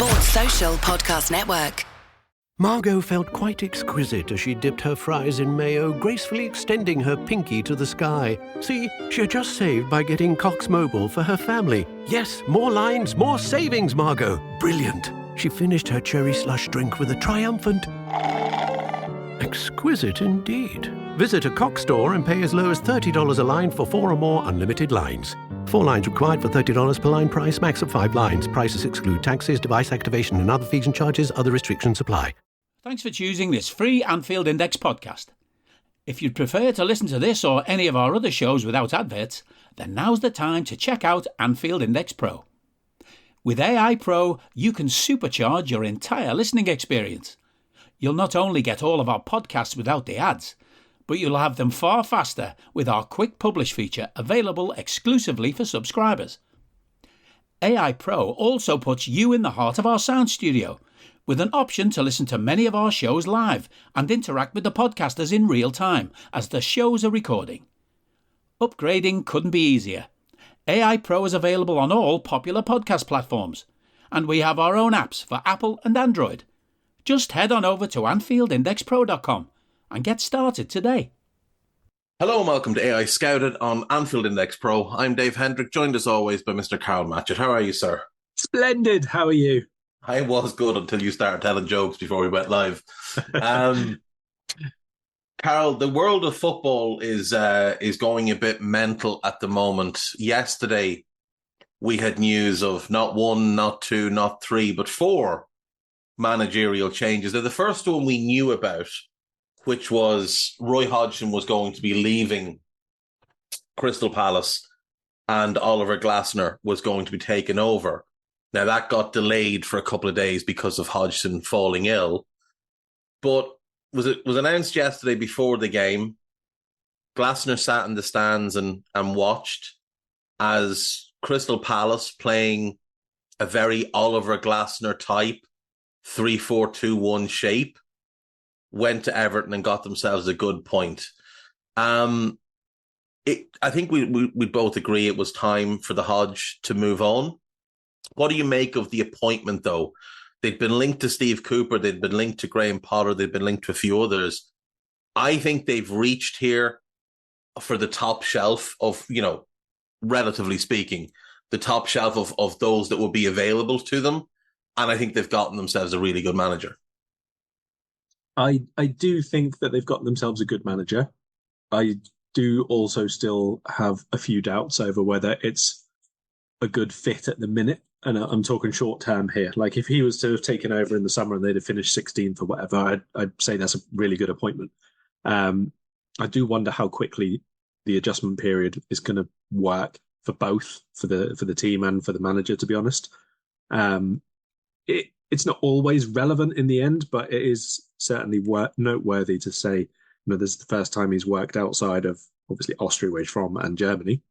Sports Social Podcast Network. Margot felt quite exquisite as she dipped her fries in mayo, gracefully extending her pinky to the sky. See, she had just saved by getting Cox Mobile for her family. Yes, more lines, more savings, Margot. Brilliant. She finished her cherry slush drink with a triumphant... exquisite indeed. Visit a Cox store and pay as low as $30 a line for 4 or more unlimited lines. 4 lines required for $30 per line price, max of 5 lines. Prices exclude taxes, device activation and other fees and charges. Other restrictions apply. Thanks for choosing this free Anfield Index podcast. If you'd prefer to listen to this or any of our other shows without adverts, then now's the time to check out Anfield Index Pro. With AEye Pro, you can supercharge your entire listening experience. You'll not only get all of our podcasts without the ads, but you'll have them far faster with our Quick Publish feature available exclusively for subscribers. AEye Pro also puts you in the heart of our sound studio, with an option to listen to many of our shows live and interact with the podcasters in real time as the shows are recording. Upgrading couldn't be easier. AEye Pro is available on all popular podcast platforms, and we have our own apps for Apple and Android. Just head on over to AnfieldIndexPro.com and get started today. Hello and welcome to AEye Scouted on Anfield Index Pro. I'm Dave Hendrick, joined as always by Mr. Karl Matchett. How are you, sir? Splendid. How are you? I was good until you started telling jokes before we went live. Karl, the world of football is going a bit mental at the moment. Yesterday, we had news of not 1, not 2, not 3, but 4 managerial changes. They're the first one we knew about, which was Roy Hodgson was going to be leaving Crystal Palace and Oliver Glasner was going to be taken over. Now, that got delayed for a couple of days because of Hodgson falling ill. But was announced yesterday before the game. Glasner sat in the stands and watched as Crystal Palace, playing a very Oliver Glasner type 3-4-2-1 shape, went to Everton and got themselves a good point. I think we both agree it was time for the Hodge to move on. What do you make of the appointment, though? They'd been linked to Steve Cooper, they'd been linked to Graham Potter, they'd been linked to a few others. I think they've reached here for the top shelf of, relatively speaking, the top shelf of those that will be available to them. And I think they've gotten themselves a really good manager. I do think that they've got themselves a good manager. I do also still have a few doubts over whether it's a good fit at the minute. And I'm talking short term here. Like, if he was to have taken over in the summer and they'd have finished 16th or whatever, I'd say that's a really good appointment. I do wonder how quickly the adjustment period is going to work for both, for the team and for the manager, to be honest. It's not always relevant in the end, but it is certainly noteworthy to say, this is the first time he's worked outside of, obviously, Austria, where he's from, and Germany.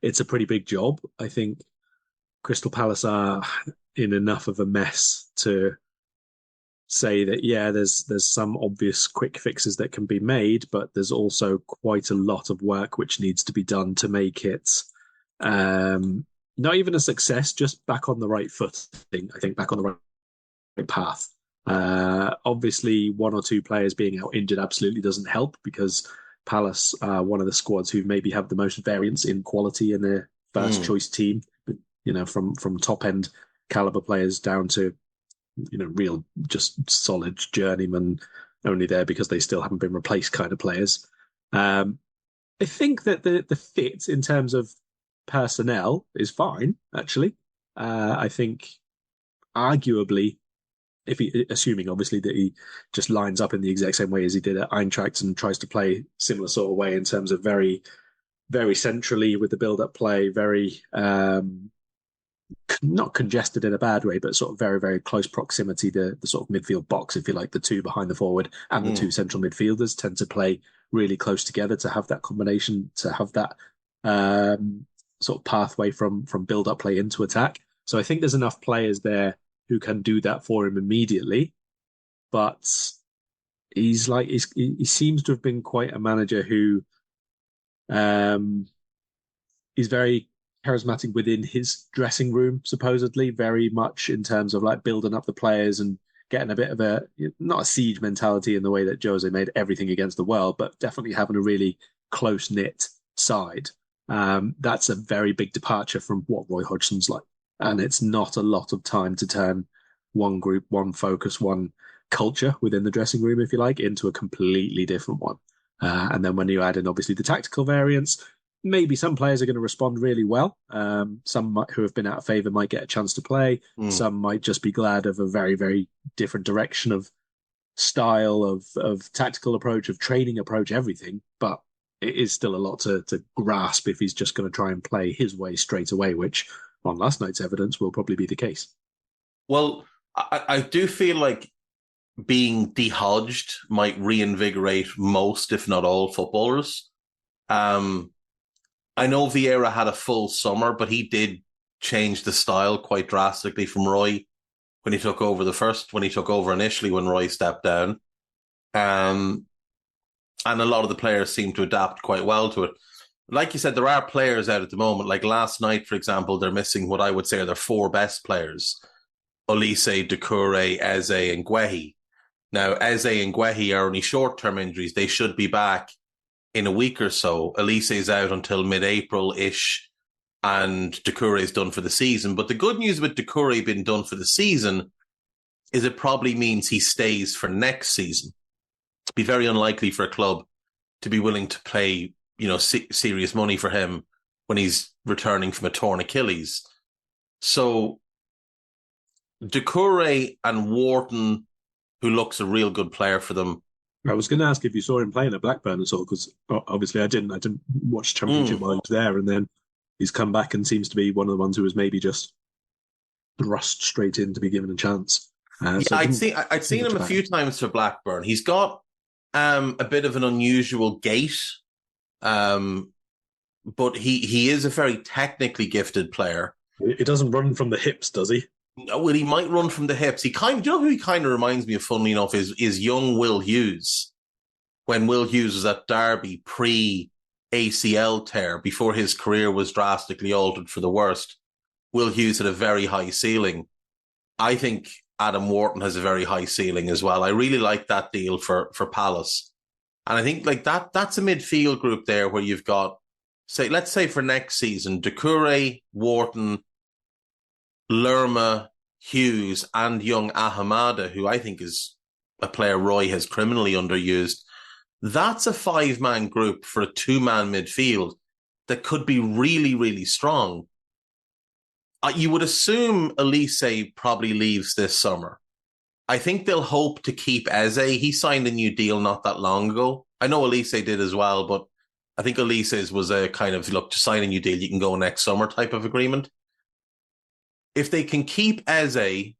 It's a pretty big job. I think Crystal Palace are in enough of a mess to say that, there's some obvious quick fixes that can be made, but there's also quite a lot of work which needs to be done to make it not even a success, just back on the right footing. I think back on the right path. Obviously, 1 or 2 players being out injured absolutely doesn't help, because Palace are one of the squads who maybe have the most variance in quality in their first choice team. From top end caliber players down to real just solid journeymen, only there because they still haven't been replaced kind of players. I think that the fit in terms of personnel is fine, actually. I think arguably, assuming obviously that he just lines up in the exact same way as he did at Eintracht and tries to play similar sort of way in terms of very, very centrally with the build-up play, very not congested in a bad way, but sort of very, very close proximity, the sort of midfield box, if you like. The 2 behind the forward and the 2 central midfielders tend to play really close together, to have that combination, to have that sort of pathway from build-up play into attack. So I think there's enough players there who can do that for him immediately. But he seems to have been quite a manager who is very charismatic within his dressing room, supposedly, very much in terms of like building up the players and getting a bit of a, not a siege mentality in the way that Jose made everything against the world, but definitely having a really close knit side. That's a very big departure from what Roy Hodgson's like. And it's not a lot of time to turn one group, one focus, one culture within the dressing room, if you like, into a completely different one. And then when you add in, obviously, the tactical variants, maybe some players are going to respond really well. Some who have been out of favour might get a chance to play. Some might just be glad of a very, very different direction of style, of tactical approach, of training approach, everything. But it is still a lot to grasp if he's just going to try and play his way straight away, which on last night's evidence will probably be the case. Well, I do feel like being de-Hodged might reinvigorate most, if not all, footballers. I know Vieira had a full summer, but he did change the style quite drastically from Roy when he took over initially when Roy stepped down. And a lot of the players seem to adapt quite well to it. Like you said, there are players out at the moment. Like last night, for example, they're missing what I would say are their four best players: Olise, Doucouré, Eze, and Guehi. Now, Eze and Guehi are only short-term injuries. They should be back in a week or so. Olise is out until mid-April-ish, and Doucouré is done for the season. But the good news with Doucouré being done for the season is it probably means he stays for next season. It'd be very unlikely for a club to be willing to pay, serious money for him when he's returning from a torn Achilles. So Doucouré and Wharton, who looks a real good player for them. I was going to ask if you saw him playing at Blackburn at all, because obviously I didn't watch Championship while he was there, and then he's come back and seems to be one of the ones who was maybe just thrust straight in to be given a chance. I'd seen him a few times for Blackburn. He's got a bit of an unusual gait, but he is a very technically gifted player. He doesn't run from the hips, does he? Well, he might run from the hips. Who he kind of reminds me of, funnily enough, is young Will Hughes. When Will Hughes was at Derby pre-ACL tear, before his career was drastically altered for the worst, Will Hughes had a very high ceiling. I think Adam Wharton has a very high ceiling as well. I really like that deal for Palace. And I think like that's a midfield group there where you've got, let's say for next season, Doucouré, Wharton, Lerma, Hughes, and young Ahamada, who I think is a player Roy has criminally underused. That's a five-man group for a two-man midfield that could be really, really strong. You would assume Olise probably leaves this summer. I think they'll hope to keep Eze. He signed a new deal not that long ago. I know Olise did as well, but I think Olise's was a kind of, look, to sign a new deal, you can go next summer type of agreement. If they can keep Eze,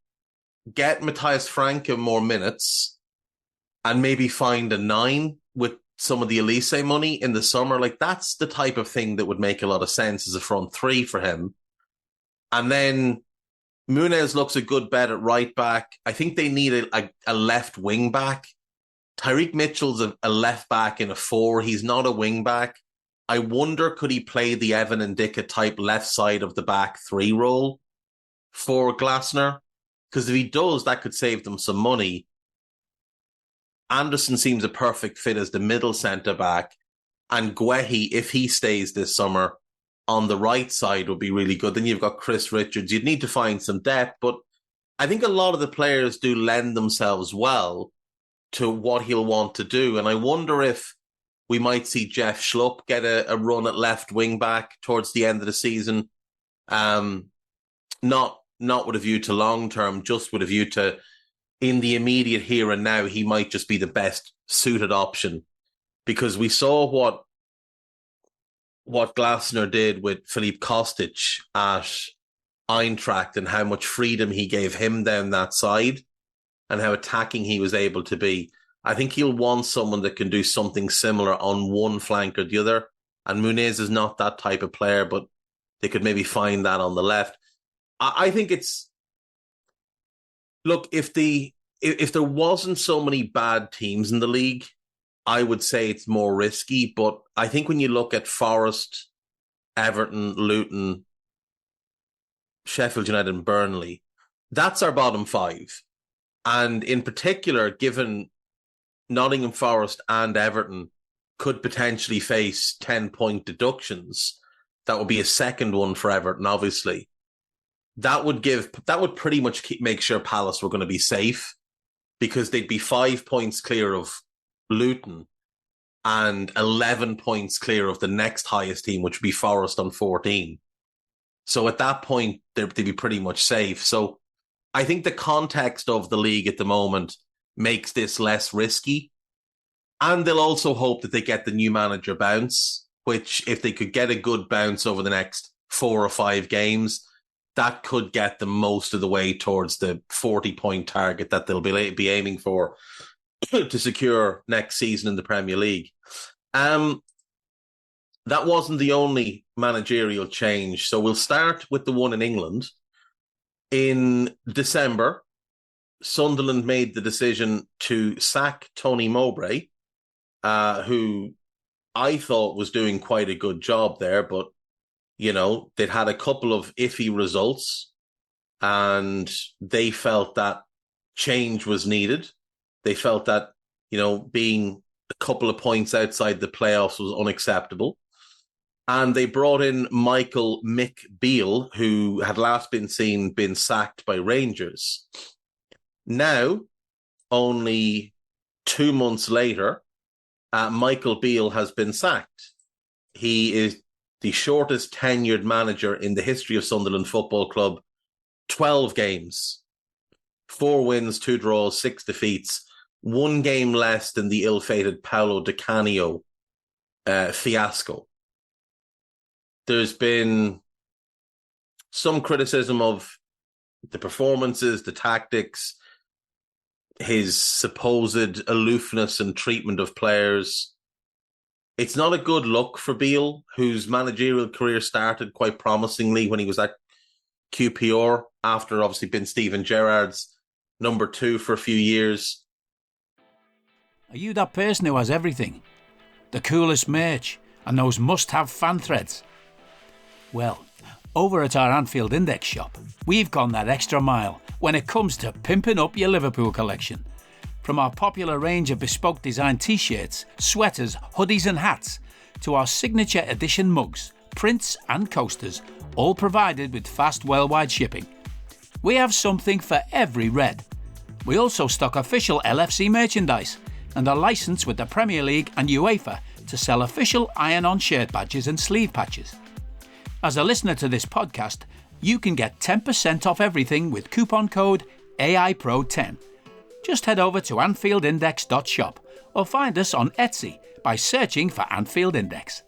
get Matthias Franke more minutes, and maybe find a 9 with some of the Olise money in the summer, like that's the type of thing that would make a lot of sense as a front three for him. And then Muniz looks a good bet at right back. I think they need a left wing back. Tyreek Mitchell's a left back in a 4. He's not a wing back. I wonder, could he play the Evan Ndicka type left side of the back 3 role for Glasner? Because if he does, that could save them some money. Anderson seems a perfect fit as the middle centre-back. And Guehi, if he stays this summer, on the right side would be really good. Then you've got Chris Richards. You'd need to find some depth, but I think a lot of the players do lend themselves well to what he'll want to do. And I wonder if we might see Jeff Schlupp get a run at left wing back towards the end of the season. Not with a view to long term, just with a view to in the immediate here and now, he might just be the best suited option, because we saw what Glasner did with Filip Kostic at Eintracht and how much freedom he gave him down that side and how attacking he was able to be. I think he'll want someone that can do something similar on one flank or the other. And Muniz is not that type of player, but they could maybe find that on the left. I think it's... Look, if there wasn't so many bad teams in the league, I would say it's more risky. But I think when you look at Forest, Everton, Luton, Sheffield United and Burnley. That's our bottom five. And in particular, given Nottingham Forest and Everton could potentially face 10-point deductions, that would be a second one for Everton, obviously. That would pretty much make sure Palace were going to be safe, because they'd be 5 points clear of Luton and 11 points clear of the next highest team, which would be Forest on 14. So at that point, they'd be pretty much safe. So I think the context of the league at the moment makes this less risky. And they'll also hope that they get the new manager bounce, which if they could get a good bounce over the next 4 or 5 games, that could get them most of the way towards the 40-point target that they'll be aiming for to secure next season in the Premier League. That wasn't the only managerial change. So we'll start with the one in England. In December, Sunderland made the decision to sack Tony Mowbray, who I thought was doing quite a good job there, but, they'd had a couple of iffy results and they felt that change was needed. They felt that, being a couple of points outside the playoffs was unacceptable. And they brought in Michael Mick Beale, who had last been sacked by Rangers. Now, only 2 months later, Michael Beale has been sacked. He is the shortest tenured manager in the history of Sunderland Football Club. 12 games, 4 wins, 2 draws, 6 defeats, 1 game less than the ill-fated Paolo Di Canio fiasco. There's been some criticism of the performances, the tactics, his supposed aloofness and treatment of players. It's not a good look for Beale, whose managerial career started quite promisingly when he was at QPR, after obviously been Steven Gerrard's number 2 for a few years. Are you that person who has everything? The coolest merch and those must-have fan threads? Well, over at our Anfield Index shop, we've gone that extra mile when it comes to pimping up your Liverpool collection. From our popular range of bespoke design t-shirts, sweaters, hoodies and hats, to our signature edition mugs, prints and coasters, all provided with fast worldwide shipping. We have something for every red. We also stock official LFC merchandise and are licensed with the Premier League and UEFA to sell official iron-on shirt badges and sleeve patches. As a listener to this podcast, you can get 10% off everything with coupon code AEyePro10. Just head over to AnfieldIndex.shop or find us on Etsy by searching for Anfield Index.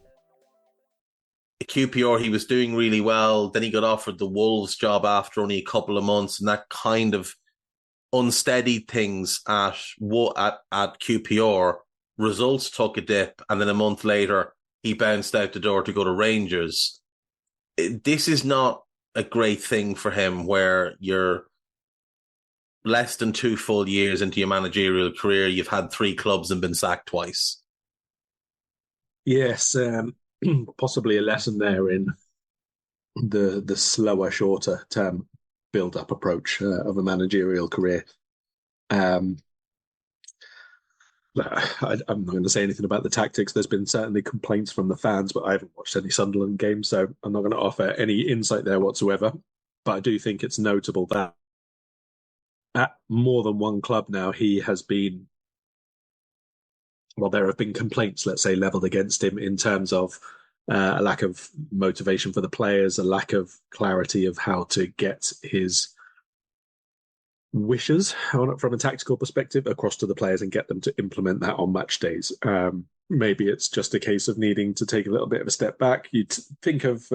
At QPR, he was doing really well. Then he got offered the Wolves job after only a couple of months, and that kind of unsteadied things at QPR. Results took a dip, and then a month later, he bounced out the door to go to Rangers. This is not a great thing for him, where you're less than 2 full years into your managerial career, you've had 3 clubs and been sacked twice. Yes, possibly a lesson there in the slower, shorter term build-up approach of a managerial career. I'm not going to say anything about the tactics. There's been certainly complaints from the fans, but I haven't watched any Sunderland games, so I'm not going to offer any insight there whatsoever. But I do think it's notable that at more than one club now, he has been, well, there have been complaints, let's say, levelled against him in terms of a lack of motivation for the players, a lack of clarity of how to get his wishes from a tactical perspective across to the players and get them to implement that on match days. Maybe it's just a case of needing to take a little bit of a step back. You'd think of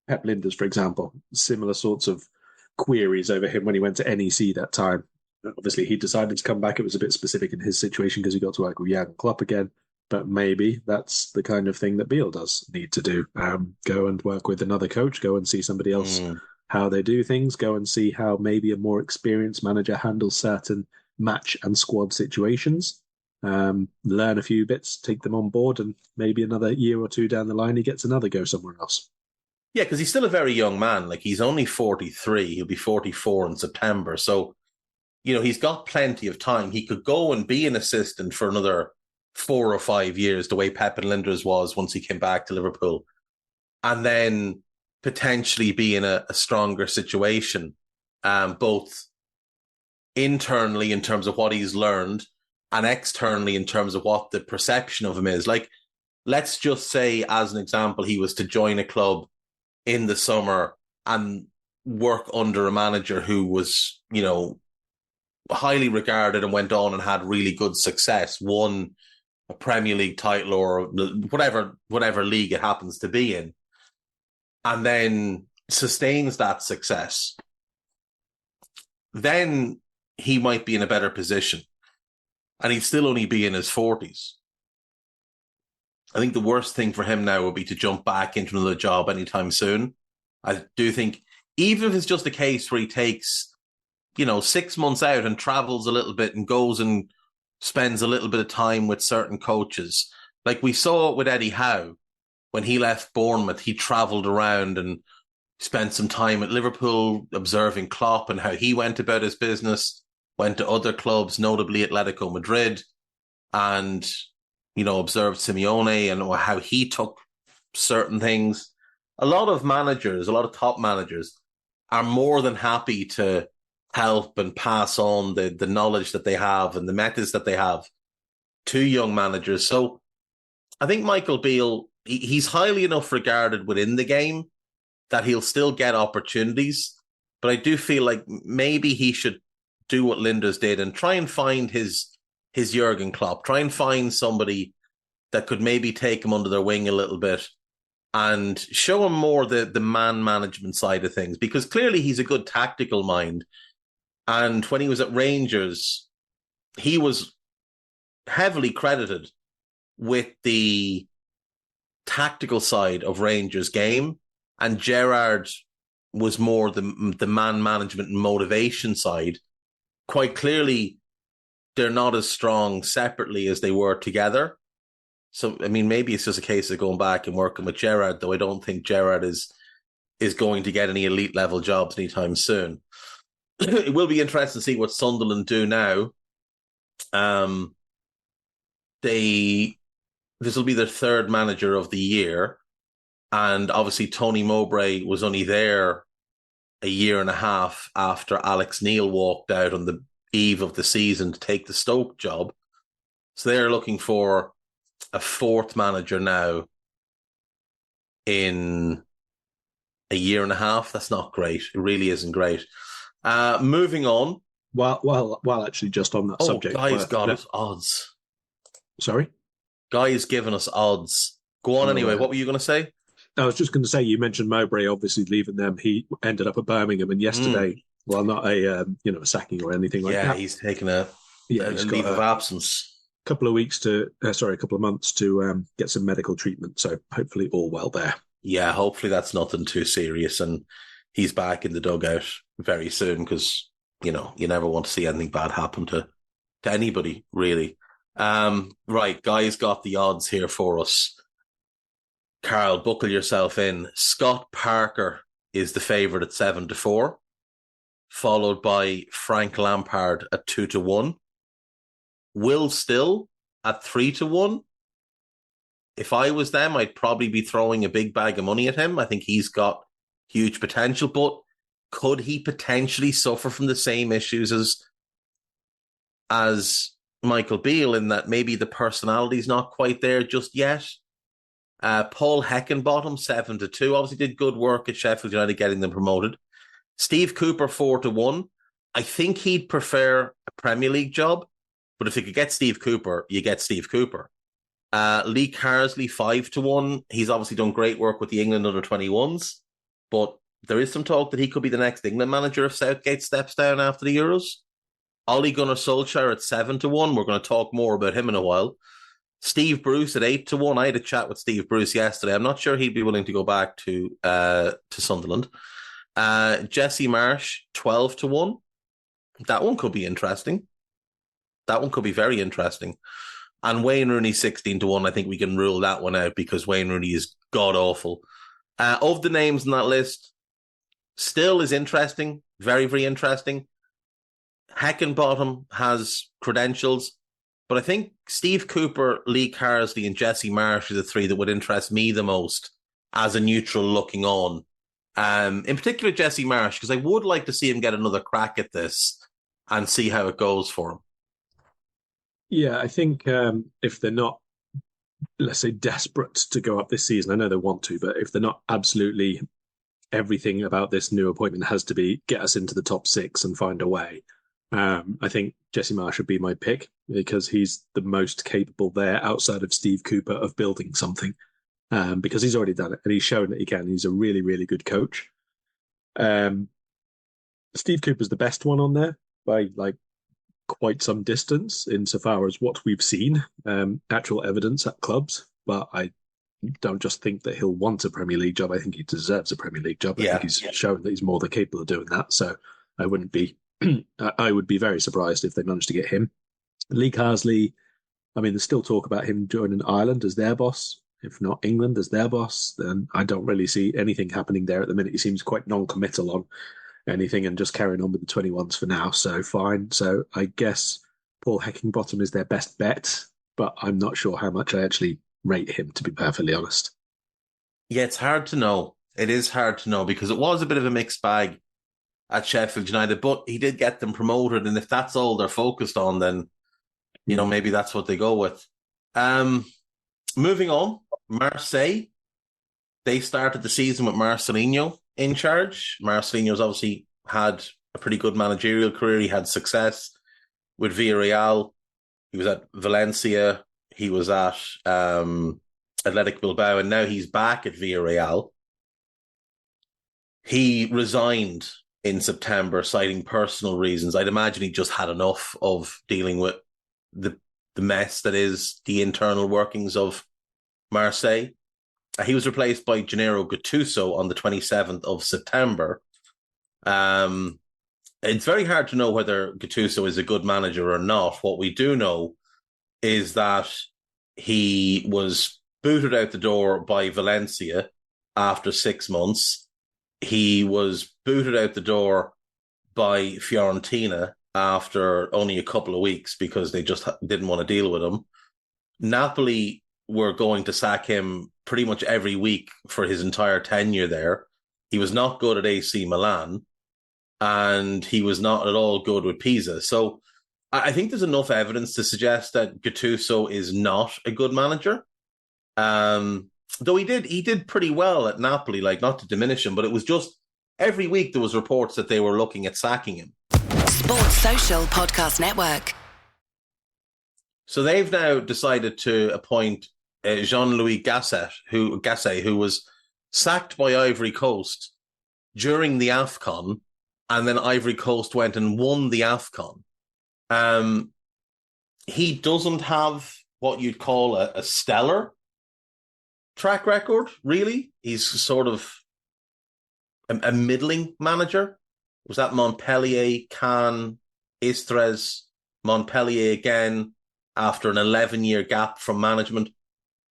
Pep Linders, for example, similar sorts of queries over him when he went to NEC that time. Obviously, he decided to come back. It was a bit specific in his situation because he got to work with Jurgen Klopp again. But maybe that's the kind of thing that Beale does need to do. Go and work with another coach, go and see somebody else how they do things, go and see how maybe a more experienced manager handles certain match and squad situations. Learn a few bits, take them on board, and maybe another year or two down the line, he gets another go somewhere else. Yeah, because he's still a very young man. Like, he's only 43. He'll be 44 in September. So, he's got plenty of time. He could go and be an assistant for another 4 or 5 years, the way Pep and Linders was once he came back to Liverpool, and then potentially be in a stronger situation, both internally in terms of what he's learned and externally in terms of what the perception of him is. Like, let's just say, as an example, he was to join a club in the summer and work under a manager who was, highly regarded and went on and had really good success, won a Premier League title or whatever league it happens to be in, and then sustains that success, then he might be in a better position. And he'd still only be in his 40s. I think the worst thing for him now would be to jump back into another job anytime soon. I do think, even if it's just a case where he takes, 6 months out and travels a little bit and goes and spends a little bit of time with certain coaches. Like we saw it with Eddie Howe when he left Bournemouth. He travelled around and spent some time at Liverpool observing Klopp and how he went about his business, went to other clubs, notably Atletico Madrid, and, observed Simeone and how he took certain things. A lot of top managers are more than happy to help and pass on the knowledge that they have and the methods that they have to young managers. So I think Michael Beale, he's highly enough regarded within the game that he'll still get opportunities. But I do feel like maybe he should do what Linders did and try and find his Jurgen Klopp, try and find somebody that could maybe take him under their wing a little bit and show him more the man management side of things, because clearly he's a good tactical mind. And when he was at Rangers, he was heavily credited with the tactical side of Rangers' game, and Gerrard was more the man management and motivation side. Quite clearly, they're not as strong separately as they were together. So, I mean, maybe it's just a case of going back and working with Gerrard, though I don't think Gerrard is going to get any elite level jobs anytime soon. It will be interesting to see what Sunderland do now. This will be their third manager of the year, and obviously Tony Mowbray was only there a year and a half after Alex Neil walked out on the eve of the season to take the Stoke job. So they're looking for a fourth manager now in a year and a half. That's not great. It really isn't great. Moving on. Well, actually, just on that subject. Guy's got us odds. Sorry? Guy's given us odds. Go on anyway. What were you going to say? I was just going to say, you mentioned Mowbray obviously leaving them. He ended up at Birmingham, and yesterday, well, not a sacking or anything like that. Yeah, he's taken a leave of absence. Couple of months to get some medical treatment. So hopefully all well there. Yeah, hopefully that's nothing too serious, and he's back in the dugout very soon, because you never want to see anything bad happen to anybody, really. Right, Guy's got the odds here for us. Karl, buckle yourself in. Scott Parker is the favourite at 7-4, followed by Frank Lampard at 2-1. Will Still at 3-1. If I was them, I'd probably be throwing a big bag of money at him. I think he's got huge potential, but could he potentially suffer from the same issues as Michael Beale, in that maybe the personality's not quite there just yet? Paul Heckenbottom, 7-2, obviously did good work at Sheffield United getting them promoted. Steve Cooper, 4-1. I think he'd prefer a Premier League job, but if you could get Steve Cooper, you get Steve Cooper. Lee Carsley, 5-1. He's obviously done great work with the England under-21s, but there is some talk that he could be the next England manager if Southgate steps down after the Euros. Ole Gunnar Solskjaer at 7-1. We're going to talk more about him in a while. Steve Bruce at 8-1. I had a chat with Steve Bruce yesterday. I'm not sure he'd be willing to go back to Sunderland. Jesse Marsh, 12-1. That one could be interesting. That one could be very interesting. And Wayne Rooney, 16-1. I think we can rule that one out, because Wayne Rooney is god-awful. Of the names on that list, Still is interesting, very, very interesting. Heckenbottom has credentials, but I think Steve Cooper, Lee Carsley, and Jesse Marsh are the three that would interest me the most as a neutral looking on. In particular, Jesse Marsh, because I would like to see him get another crack at this and see how it goes for him. Yeah, I think if they're not, let's say, desperate to go up this season, I know they want to, but if they're not absolutely everything about this new appointment has to be get us into the top six and find a way. I think Jesse Marsh would be my pick because he's the most capable there outside of Steve Cooper of building something because he's already done it and he's shown that he can. He's a really, really good coach. Steve Cooper's the best one on there by like quite some distance insofar as what we've seen, actual evidence at clubs. But I don't just think that he'll want a Premier League job. I think he deserves a Premier League job. I think he's shown that he's more than capable of doing that. So I wouldn't be, I would be very surprised if they managed to get him. Lee Carsley, I mean, there's still talk about him joining Ireland as their boss. If not England as their boss, then I don't really see anything happening there at the minute. He seems quite non-committal on anything and just carrying on with the 21s for now. So fine. So I guess Paul Heckingbottom is their best bet, but I'm not sure how much I actually rate him, to be perfectly honest. Yeah, it's hard to know. It is hard to know because it was a bit of a mixed bag at Sheffield United, but he did get them promoted. And if that's all they're focused on, then, you know, maybe that's what they go with. Moving on, Marseille. They started the season with Marcelinho in charge. Marcelinho's obviously had a pretty good managerial career. He had success with Villarreal. He was at Valencia. He was at Athletic Bilbao, and now he's back at Villarreal. He resigned in September, citing personal reasons. I'd imagine he just had enough of dealing with the mess that is the internal workings of Marseille. He was replaced by Gennaro Gattuso on the 27th of September. It's very hard to know whether Gattuso is a good manager or not. What we do know is that he was booted out the door by Valencia after 6 months. He was booted out the door by Fiorentina after only a couple of weeks because they just didn't want to deal with him. Napoli were going to sack him pretty much every week for his entire tenure there. He was not good at AC Milan, and he was not at all good with Pisa. So I think there's enough evidence to suggest that Gattuso is not a good manager. Though he did pretty well at Napoli, like not to diminish him, but it was just every week there was reports that they were looking at sacking him. Sports Social Podcast Network. So they've now decided to appoint Jean-Louis Gasset, who was sacked by Ivory Coast during the AFCON, and then Ivory Coast went and won the AFCON. He doesn't have what you'd call a stellar track record, really. He's sort of a middling manager. Was that Montpellier, Cannes, Istres, Montpellier again, after an 11-year gap from management.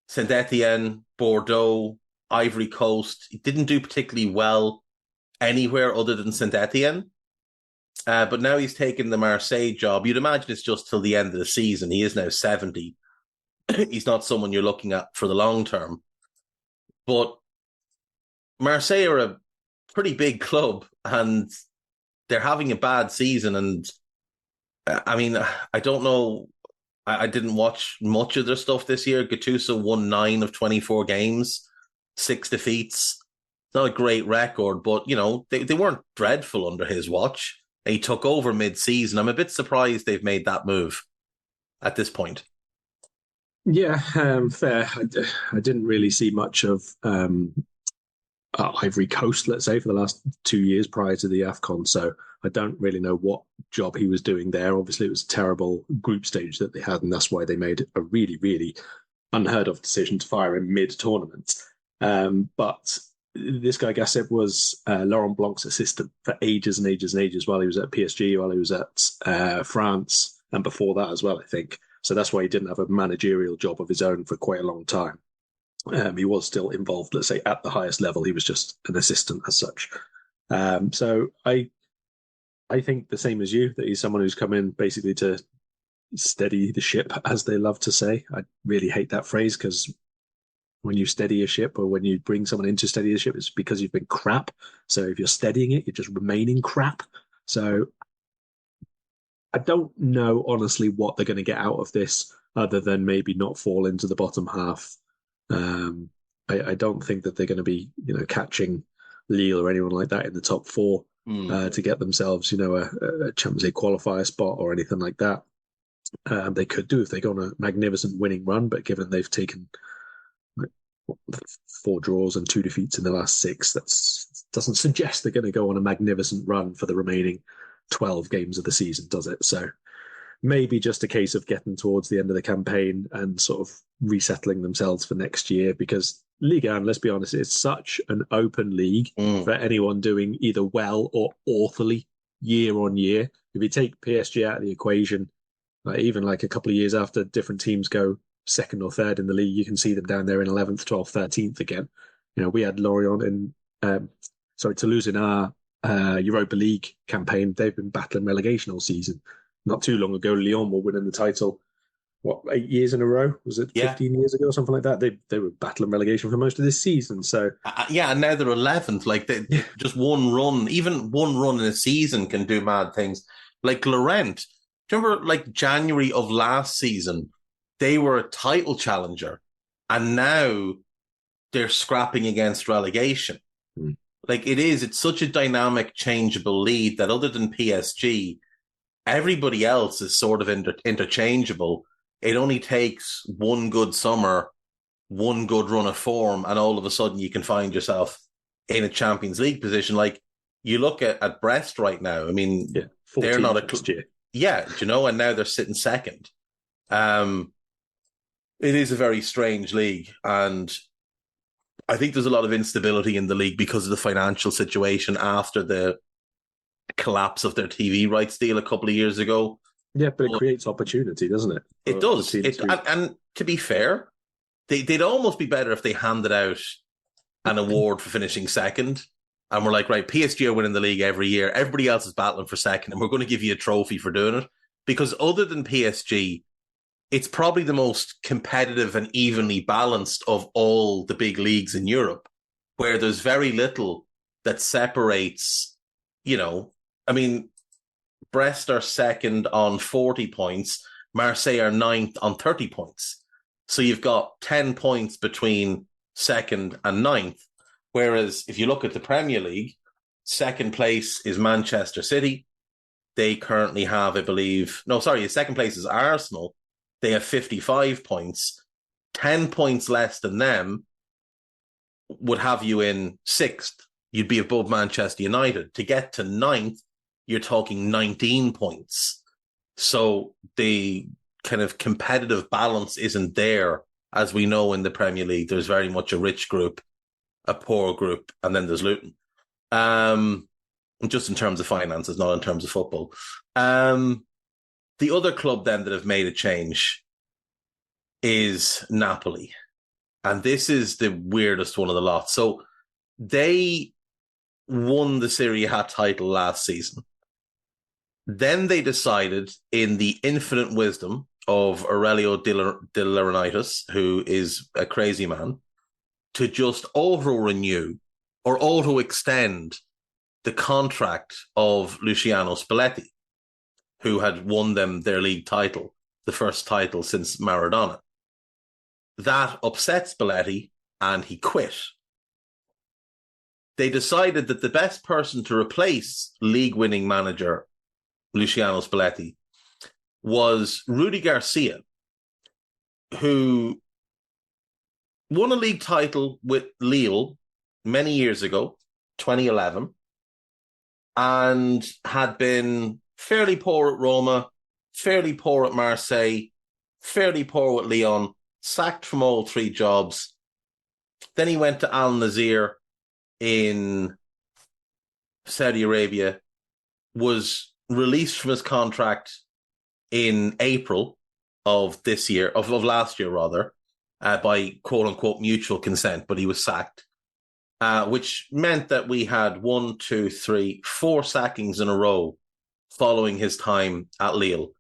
Saint-Etienne, Bordeaux, Ivory Coast. He didn't do particularly well anywhere other than Saint-Etienne. But now he's taken the Marseille job. You'd imagine it's just till the end of the season. He is now 70. He's not someone you're looking at for the long term. But Marseille are a pretty big club, and they're having a bad season. And I mean, I don't know. I didn't watch much of their stuff this year. Gattuso won 9 of 24 games, 6 defeats. Not a great record, but, you know, they weren't dreadful under his watch. He took over mid-season. I'm a bit surprised they've made that move at this point. Yeah, fair. I didn't really see much of Ivory Coast, let's say, for the last 2 years prior to the AFCON. So I don't really know what job he was doing there. Obviously, it was a terrible group stage that they had, and that's why they made a really, really unheard of decision to fire him mid-tournament. But this guy, Gasset, was Laurent Blanc's assistant for ages and ages and ages while he was at PSG, while he was at France, and before that as well, I think. So that's why he didn't have a managerial job of his own for quite a long time. He was still involved, let's say, at the highest level. He was just an assistant as such. So I think the same as you, that he's someone who's come in basically to steady the ship, as they love to say. I really hate that phrase, because when you steady a ship, or when you bring someone in to steady the ship, it's because you've been crap. So if you're steadying it, you're just remaining crap. So I don't know, honestly, what they're going to get out of this, other than maybe not fall into the bottom half. I don't think that they're going to be, catching Lille or anyone like that in the top four to get themselves, a Champions League qualifier spot or anything like that. They could do if they go on a magnificent winning run, but given they've taken 4 draws and 2 defeats in the last 6, that doesn't suggest they're going to go on a magnificent run for the remaining 12 games of the season, does it? So maybe just a case of getting towards the end of the campaign and sort of resettling themselves for next year, because Ligue 1, let's be honest, it's such an open league for anyone doing either well or awfully year on year. If you take PSG out of the equation, even like a couple of years after different teams go second or third in the league, you can see them down there in 11th, 12th, 13th again. We had Lorient Toulouse in our Europa League campaign. They've been battling relegation all season. Not too long ago, Lyon were winning the title, 8 years in a row? Was it 15 years ago, something like that? They were battling relegation for most of this season. So and now they're 11th. Like, just one run, even one run in a season can do mad things. Like Lorient, do you remember, like, January of last season, they were a title challenger, and now they're scrapping against relegation. Like, it's such a dynamic, changeable lead that, other than PSG, everybody else is sort of interchangeable. It only takes one good summer, one good run of form, and all of a sudden you can find yourself in a Champions League position. Like, you look at Brest right now. I mean, they're not a and now they're sitting second. It is a very strange league, and I think there's a lot of instability in the league because of the financial situation after the collapse of their TV rights deal a couple of years ago. Yeah, but it creates opportunity, doesn't it? It does. And to be fair, they'd almost be better if they handed out an award for finishing second. And we're like, right, PSG are winning the league every year. Everybody else is battling for second, and we're going to give you a trophy for doing it. Because other than PSG, it's probably the most competitive and evenly balanced of all the big leagues in Europe, where there's very little that separates, I mean, Brest are second on 40 points. Marseille are 9th on 30 points. So you've got 10 points between second and 9th. Whereas if you look at the Premier League, second place is Manchester City. They currently have, second place is Arsenal. They have 55 points. 10 points less than them would have you in 6th. You'd be above Manchester United. To get to 9th, you're talking 19 points. So the kind of competitive balance isn't there. As we know in the Premier League, there's very much a rich group, a poor group, and then there's Luton. Just in terms of finances, not in terms of football. The other club then that have made a change is Napoli. And this is the weirdest one of the lot. So they won the Serie A title last season. Then they decided, in the infinite wisdom of Aurelio De Laurentiis, who is a crazy man, to just auto-renew or auto-extend the contract of Luciano Spalletti, who had won them their league title, the first title since Maradona. That upset Spalletti, and he quit. They decided that the best person to replace league-winning manager Luciano Spalletti was Rudy Garcia, who won a league title with Lille many years ago, 2011, and had been fairly poor at Roma, fairly poor at Marseille, fairly poor at Lyon, sacked from all 3 jobs. Then he went to Al Nazir in Saudi Arabia, was released from his contract in April of this year, of last year rather, by quote-unquote mutual consent, but he was sacked, which meant that we had 4 sackings in a row following his time at Lille.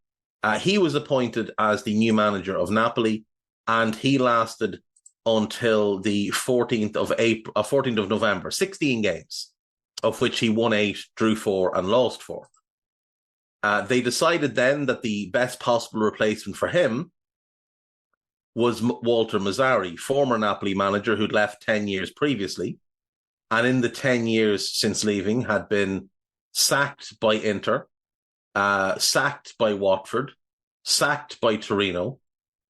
He was appointed as the new manager of Napoli, and he lasted until the 14th of November, 16 games, of which he won 8, drew 4, and lost 4. They decided then that the best possible replacement for him was Walter Mazzarri, former Napoli manager who'd left 10 years previously, and in the 10 years since leaving had been sacked by Inter, sacked by Watford, sacked by Torino,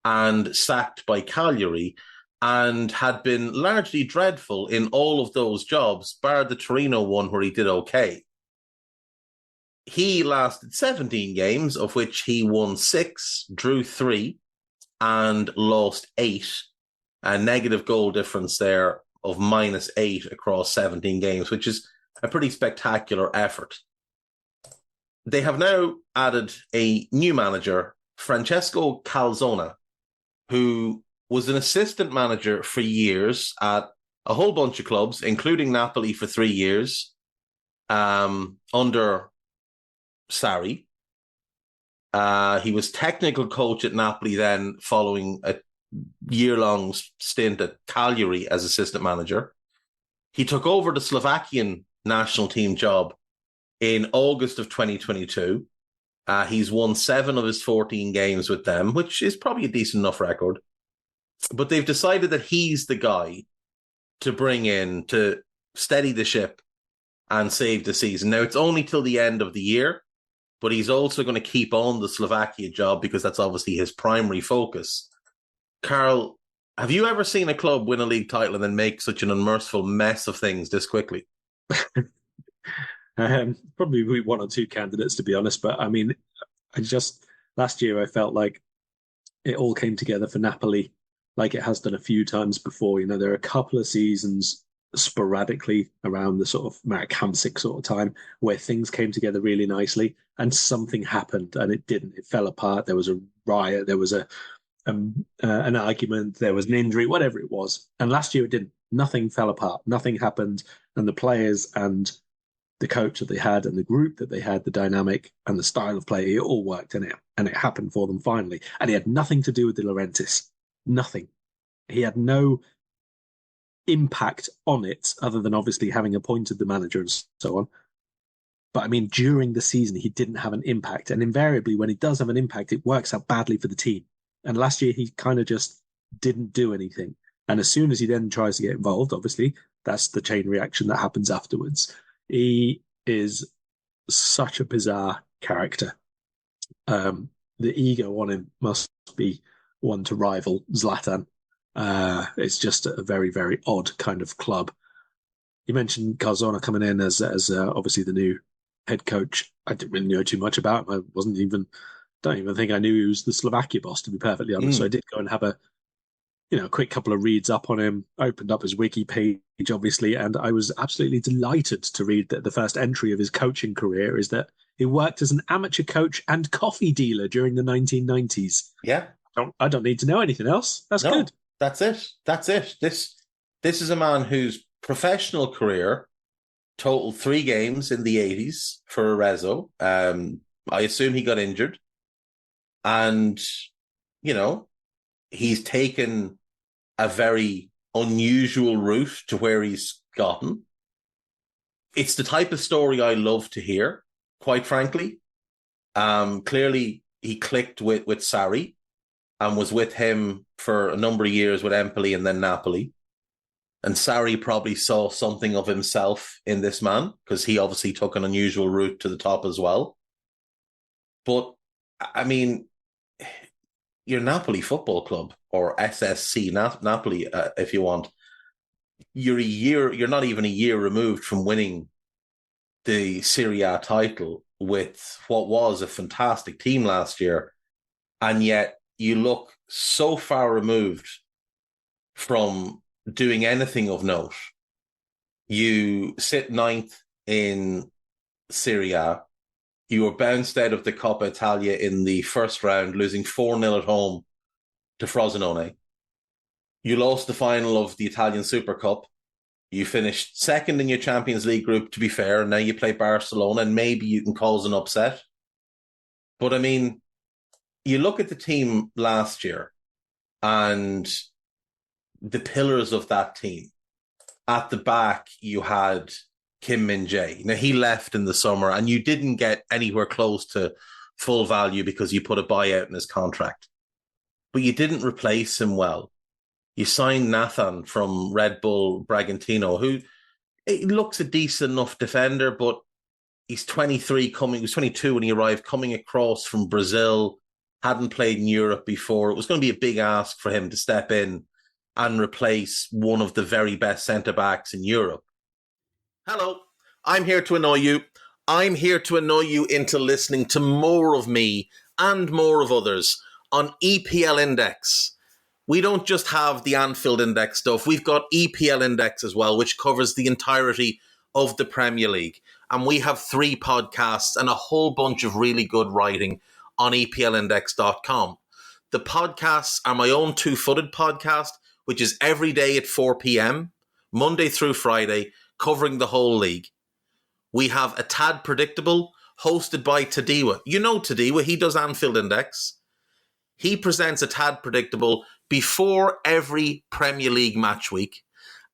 and sacked by Cagliari, and had been largely dreadful in all of those jobs, bar the Torino one where he did okay. He lasted 17 games, of which he won 6, drew 3, and lost 8. A negative goal difference there of -8 across 17 games, which is a pretty spectacular effort. They have now added a new manager, Francesco Calzona, who was an assistant manager for years at a whole bunch of clubs, including Napoli for 3 years, under Sarri. He was technical coach at Napoli then, following a year-long stint at Cagliari as assistant manager. He took over the Slovakian national team job in August of 2022. He's won 7 of his 14 games with them, which is probably a decent enough record. But they've decided that he's the guy to bring in to steady the ship and save the season. Now, it's only till the end of the year, but he's also going to keep on the Slovakia job because that's obviously his primary focus. Karl, have you ever seen a club win a league title and then make such an unmerciful mess of things this quickly? Probably 1 or 2 candidates, to be honest. But I mean, last year I felt like it all came together for Napoli, like it has done a few times before. You know, there are a couple of seasons sporadically around the sort of Marek Hamsik sort of time where things came together really nicely, and something happened and it didn't. It fell apart. There was a riot. There was an argument. There was an injury. Whatever it was. And last year it didn't. Nothing fell apart. Nothing happened. And the players and the coach that they had and the group that they had, the dynamic and the style of play, it all worked in it, and it happened for them finally. And it had nothing to do with De Laurentiis. Nothing. He had no impact on it other than obviously having appointed the manager and so on. But I mean, during the season, he didn't have an impact. And invariably, when he does have an impact, it works out badly for the team. And last year, he kind of just didn't do anything. And as soon as he then tries to get involved, obviously, that's the chain reaction that happens afterwards. He is such a bizarre character. The ego on him must be one to rival Zlatan. It's just a very, very odd kind of club. You mentioned Calzona coming in as obviously the new head coach. I didn't really know too much about him. Don't even think I knew he was the Slovakia boss, to be perfectly honest. So I did go and have a quick couple of reads up on him, opened up his wiki page, obviously, and I was absolutely delighted to read that the first entry of his coaching career is that he worked as an amateur coach and coffee dealer during the 1990s. Yeah. I don't need to know anything else. That's good. That's it. This is a man whose professional career totaled 3 games in the 80s for Arezzo. I assume he got injured. And, he's taken a very unusual route to where he's gotten. It's the type of story I love to hear, quite frankly. Clearly, he clicked with Sarri and was with him for a number of years with Empoli and then Napoli. And Sarri probably saw something of himself in this man because he obviously took an unusual route to the top as well. But, I mean, your Napoli Football Club, or SSC Napoli, if you want, you're not even a year removed from winning the Serie A title with what was a fantastic team last year. And yet you look so far removed from doing anything of note. You sit 9th in Serie A. You were bounced out of the Coppa Italia in the first round, losing 4-0 at home to Frosinone. You lost the final of the Italian Super Cup. You finished second in your Champions League group, to be fair, and now you play Barcelona, and maybe you can cause an upset. But I mean, you look at the team last year and the pillars of that team. At the back, you had Kim Min-jae. Now, he left in the summer, and you didn't get anywhere close to full value because you put a buyout in his contract. But you didn't replace him well. You signed Nathan from Red Bull Bragantino, who looks a decent enough defender, but he's 23 he was 22 when he arrived, coming across from Brazil, hadn't played in Europe before. It was going to be a big ask for him to step in and replace one of the very best centre-backs in Europe. Hello, I'm here to annoy you. I'm here to annoy you into listening to more of me and more of others on EPL Index. We don't just have the Anfield Index stuff. We've got EPL Index as well, which covers the entirety of the Premier League. And we have 3 podcasts and a whole bunch of really good writing on EPLindex.com. The podcasts are my own Two-Footed podcast, which is every day at 4 p.m, Monday through Friday, covering the whole league. We have A Tad Predictable, hosted by Tadiwa. You know Tadiwa, he does Anfield Index. He presents A Tad Predictable before every Premier League match week.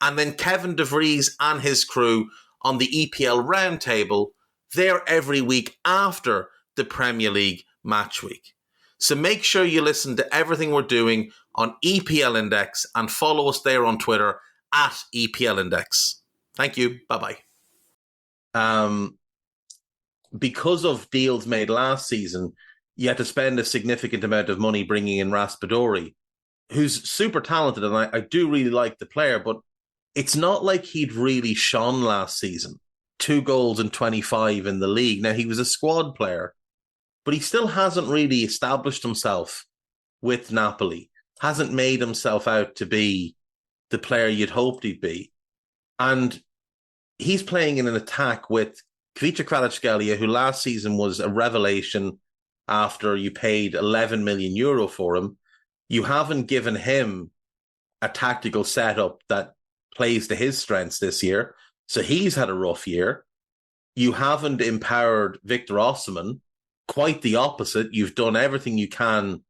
And then Kevin De Vries and his crew on the EPL Roundtable, they're every week after the Premier League match week. So make sure you listen to everything we're doing on EPL Index and follow us there on Twitter at EPL Index. Thank you. Bye-bye. Because of deals made last season, you had to spend a significant amount of money bringing in Raspadori, who's super talented, and I do really like the player, but it's not like he'd really shone last season. 2 goals and 25 in the league. Now, he was a squad player, but he still hasn't really established himself with Napoli, hasn't made himself out to be the player you'd hoped he'd be. And he's playing in an attack with Kvicha Kvaratskhelia, who last season was a revelation after you paid €11 million for him. You haven't given him a tactical setup that plays to his strengths this year, so he's had a rough year. You haven't empowered Victor Osimhen, quite the opposite. You've done everything you can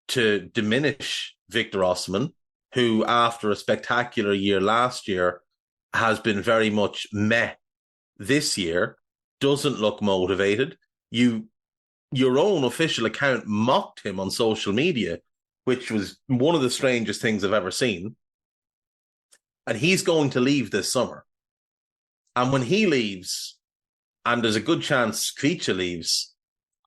to diminish Victor Osimhen, who after a spectacular year last year has been very much meh this year, doesn't look motivated. Your own official account mocked him on social media, which was one of the strangest things I've ever seen. And he's going to leave this summer. And when he leaves, and there's a good chance Kvicha leaves,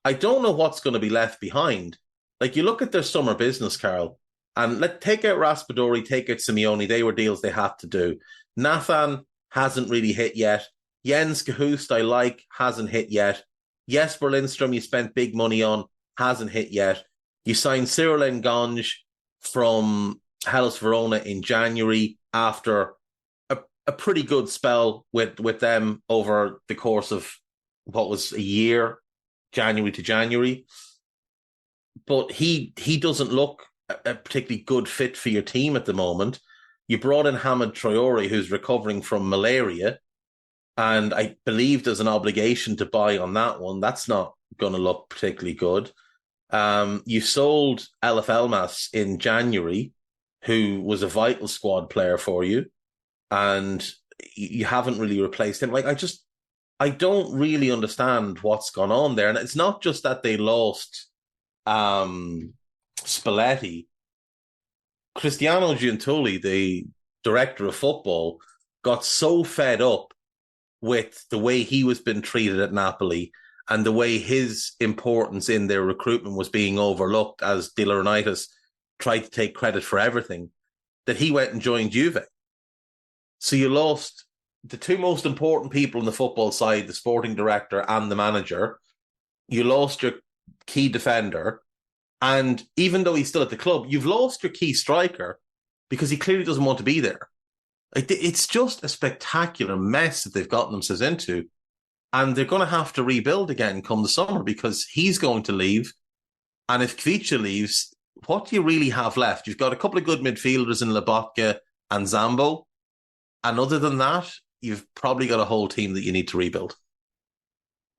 I don't know what's going to be left behind. Like, you look at their summer business, Karl, and take out Raspadori, take out Simeone. They were deals they had to do. Nathan hasn't really hit yet. Jens Gehust, I like, hasn't hit yet. Jesper Lindstrom, you spent big money on, hasn't hit yet. You signed Cyril Ngonge from Hellas Verona in January after a pretty good spell with them over the course of what was a year, January to January. But he doesn't look a particularly good fit for your team at the moment. You brought in Hamid Traore, who's recovering from malaria, and I believe there's an obligation to buy on that one. That's not going to look particularly good. You sold Elif Elmas in January, who was a vital squad player for you, and you haven't really replaced him. Like, I don't really understand what's gone on there. And it's not just that they lost Spalletti. Cristiano Giuntoli, the director of football, got so fed up with the way he was being treated at Napoli and the way his importance in their recruitment was being overlooked as De Laurentiis tried to take credit for everything, that he went and joined Juve. So you lost the 2 most important people on the football side, the sporting director and the manager. You lost your key defender. And even though he's still at the club, you've lost your key striker because he clearly doesn't want to be there. It's just a spectacular mess that they've gotten themselves into. And they're going to have to rebuild again come the summer because he's going to leave. And if Kvicha leaves, what do you really have left? You've got a couple of good midfielders in Lobotka and Zambo. And other than that, you've probably got a whole team that you need to rebuild.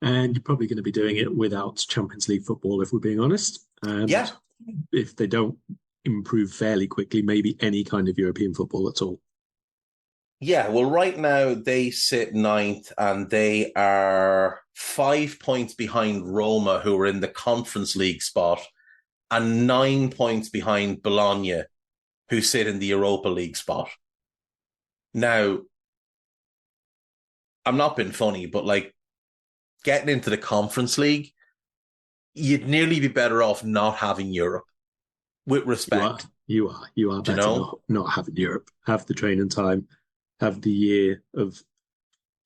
And you're probably going to be doing it without Champions League football, if we're being honest. And Yeah. if they don't improve fairly quickly, maybe any kind of European football at all. Yeah, well, right now they sit ninth and they are 5 points behind Roma, who are in the Conference League spot, and 9 points behind Bologna, who sit in the Europa League spot. Now, I'm not being funny, but like getting into the Conference League, you'd nearly be better off not having Europe, with respect. You are better not having Europe. Have the training time, have the year of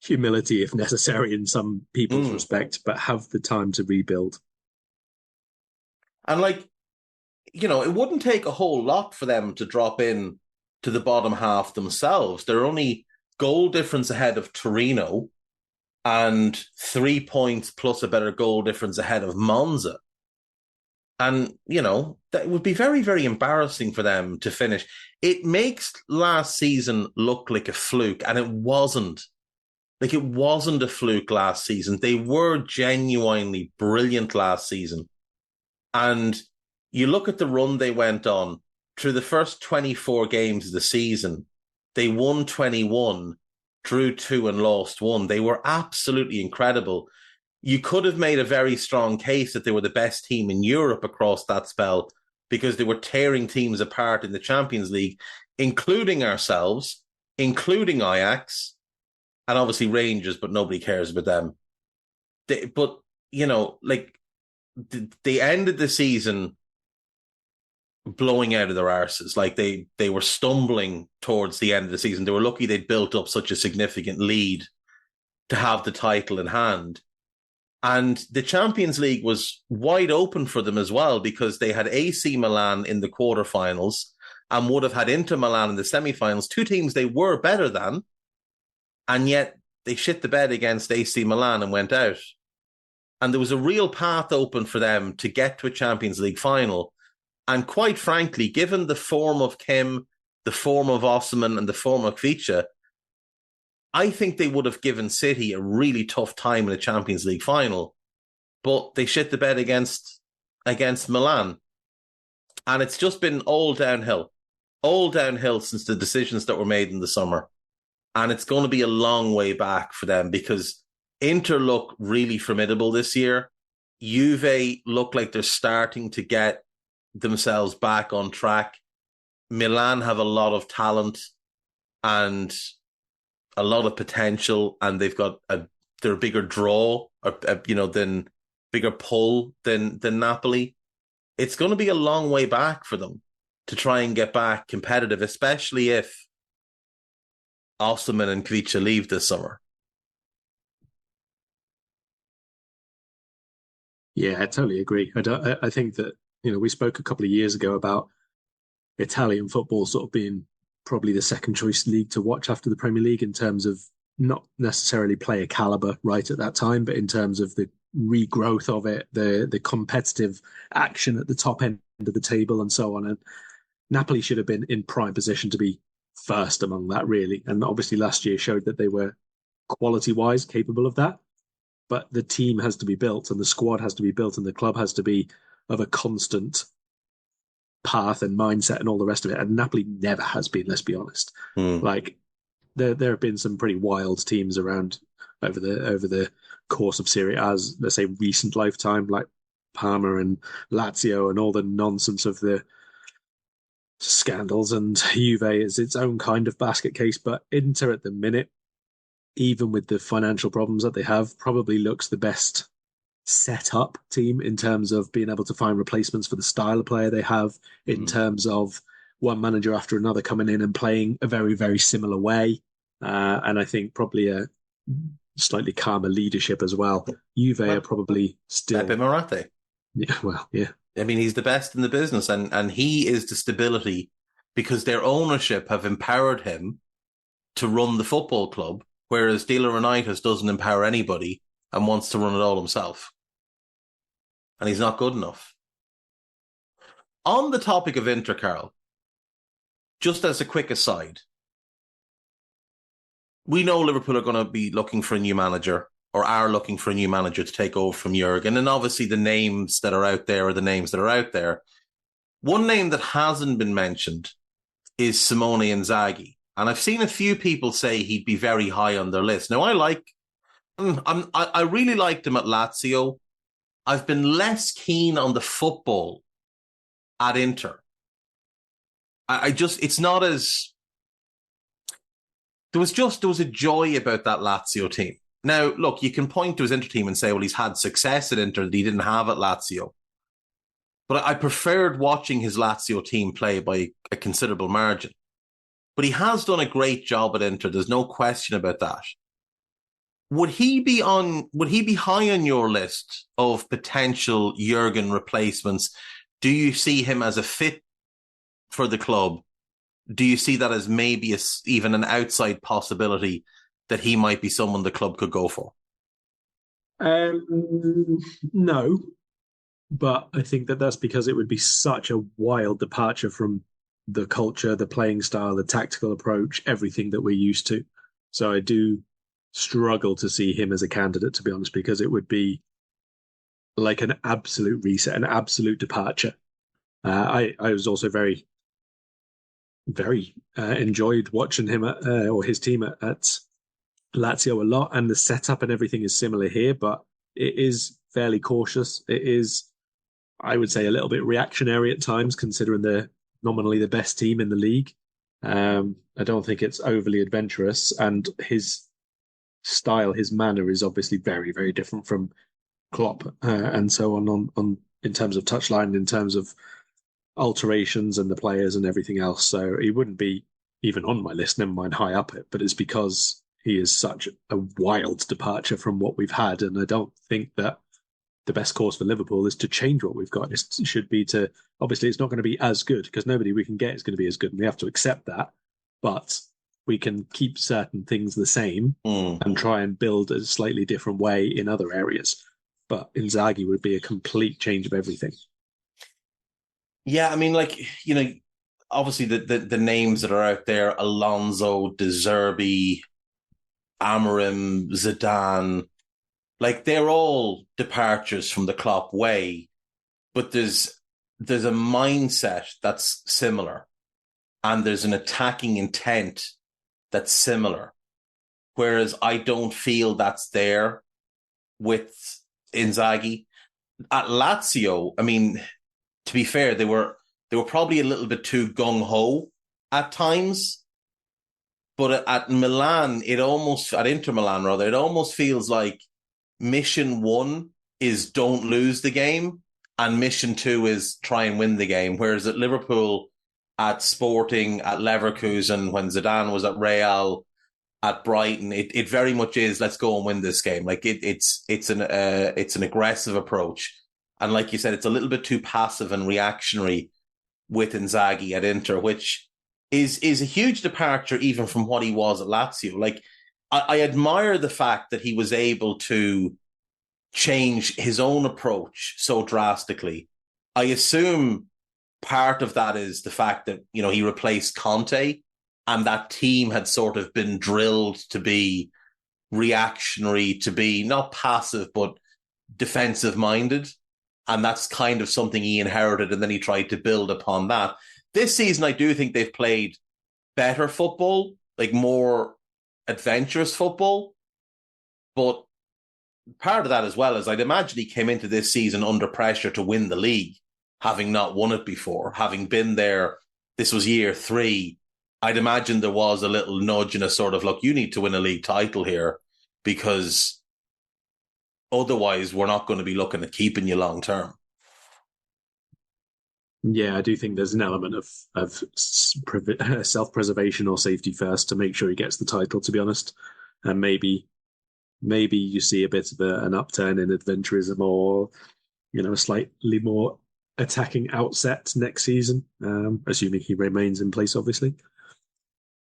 humility if necessary in some people's respect, but have the time to rebuild. And like, it wouldn't take a whole lot for them to drop in to the bottom half themselves. They're only goal difference ahead of Torino and 3 points plus a better goal difference ahead of Monza. And, that would be very, very embarrassing for them to finish. It makes last season look like a fluke, and it wasn't. Like, it wasn't a fluke last season. They were genuinely brilliant last season. And you look at the run they went on through the first 24 games of the season, they won 21, drew 2 and lost 1. They were absolutely incredible. You could have made a very strong case that they were the best team in Europe across that spell because they were tearing teams apart in the Champions League, including ourselves, including Ajax, and obviously Rangers, but nobody cares about them. They ended the season blowing out of their arses. Like they were stumbling towards the end of the season. They were lucky they'd built up such a significant lead to have the title in hand. And the Champions League was wide open for them as well because they had AC Milan in the quarterfinals and would have had Inter Milan in the semifinals, 2 teams they were better than, and yet they shit the bed against AC Milan and went out. And there was a real path open for them to get to a Champions League final. And quite frankly, given the form of Kim, the form of Osimhen, and the form of Kvicha, I think they would have given City a really tough time in a Champions League final. But they shit the bed against Milan. And it's just been all downhill since the decisions that were made in the summer. And it's going to be a long way back for them because Inter look really formidable this year. Juve look like they're starting to get themselves back on track. Milan have a lot of talent and a lot of potential, and they've got they're a bigger draw, than bigger pull than Napoli. It's going to be a long way back for them to try and get back competitive, especially if Osimhen and Kvicha leave this summer. Yeah, I totally agree. I think that, we spoke a couple of years ago about Italian football sort of being probably the second choice league to watch after the Premier League in terms of not necessarily player caliber right at that time, but in terms of the regrowth of it, the competitive action at the top end of the table and so on. And Napoli should have been in prime position to be first among that, really. And obviously last year showed that they were quality-wise capable of that. But the team has to be built and the squad has to be built and the club has to be of a constant path and mindset and all the rest of it. And Napoli never has been, let's be honest. Like there have been some pretty wild teams around over the course of Serie A's, let's say, recent lifetime, like Parma and Lazio and all the nonsense of the scandals, and Juve is its own kind of basket case. But Inter at the minute, even with the financial problems that they have, probably looks the best set up team in terms of being able to find replacements for the style of player they have, in terms of one manager after another coming in and playing a very, very similar way. And I think probably a slightly calmer leadership as well. Juve are probably still... Pepe Morate. Yeah, well, yeah. I mean, he's the best in the business, and he is the stability because their ownership have empowered him to run the football club, whereas De Laurentiis doesn't empower anybody and wants to run it all himself. And he's not good enough. On the topic of Inter, Karl, just as a quick aside, we know Liverpool are going to be looking for a new manager, or are looking for a new manager to take over from Jurgen. And obviously the names that are out there are the names that are out there. One name that hasn't been mentioned is Simone Inzaghi. And I've seen a few people say he'd be very high on their list. Now, I really liked him at Lazio. I've been less keen on the football at Inter. It's not as... There was a joy about that Lazio team. Now, look, you can point to his Inter team and say, well, he's had success at Inter that he didn't have at Lazio. But I preferred watching his Lazio team play by a considerable margin. But he has done a great job at Inter. There's no question about that. Would he be high on your list of potential Jurgen replacements? Do you see him as a fit for the club? Do you see that as maybe even an outside possibility that he might be someone the club could go for? No, but I think that's because it would be such a wild departure from the culture, the playing style, the tactical approach, everything that we're used to. So I do struggle to see him as a candidate, to be honest, because it would be like an absolute reset, an absolute departure. I was also very enjoyed watching him or his team at Lazio a lot, and the setup and everything is similar here, but it is fairly cautious. It is, I would say, a little bit reactionary at times, considering they're nominally the best team in the league. I don't think it's overly adventurous, and his style, his manner is obviously very, very different from Klopp and so on in terms of touchline, in terms of alterations and the players and everything else. So he wouldn't be even on my list, never mind high up it, but it's because he is such a wild departure from what we've had. And I don't think that the best course for Liverpool is to change what we've got. It should be to, obviously it's not going to be as good because nobody we can get is going to be as good, and we have to accept that. But we can keep certain things the same and try and build a slightly different way in other areas. But Inzaghi would be a complete change of everything. Yeah, I mean, obviously the names that are out there, Alonso, De Zerbi, Amorim, Zidane, they're all departures from the Klopp way, but there's a mindset that's similar, and there's an attacking intent that's similar, whereas I don't feel that's there with Inzaghi. At Lazio, I mean, to be fair, they were probably a little bit too gung-ho at times. But at Inter Milan, it almost feels like mission 1 is don't lose the game, and mission 2 is try and win the game. Whereas at Liverpool, at Sporting, at Leverkusen, when Zidane was at Real, at Brighton, it very much is let's go and win this game. It's an aggressive approach. And like you said, it's a little bit too passive and reactionary with Inzaghi at Inter, which is a huge departure even from what he was at Lazio. I admire the fact that he was able to change his own approach so drastically. I assume part of that is the fact that, he replaced Conte, and that team had sort of been drilled to be reactionary, to be not passive, but defensive minded. And that's kind of something he inherited, and then he tried to build upon that. This season, I do think they've played better football, more adventurous football. But part of that as well is I'd imagine he came into this season under pressure to win the league, having not won it before, having been there. This was year 3. I'd imagine there was a little nudge and a sort of, look, you need to win a league title here, because otherwise, we're not going to be looking at keeping you long term. Yeah, I do think there's an element of self-preservation or safety first to make sure he gets the title, to be honest. And maybe you see a bit of an upturn in adventurism, or a slightly more attacking outset next season, assuming he remains in place, obviously.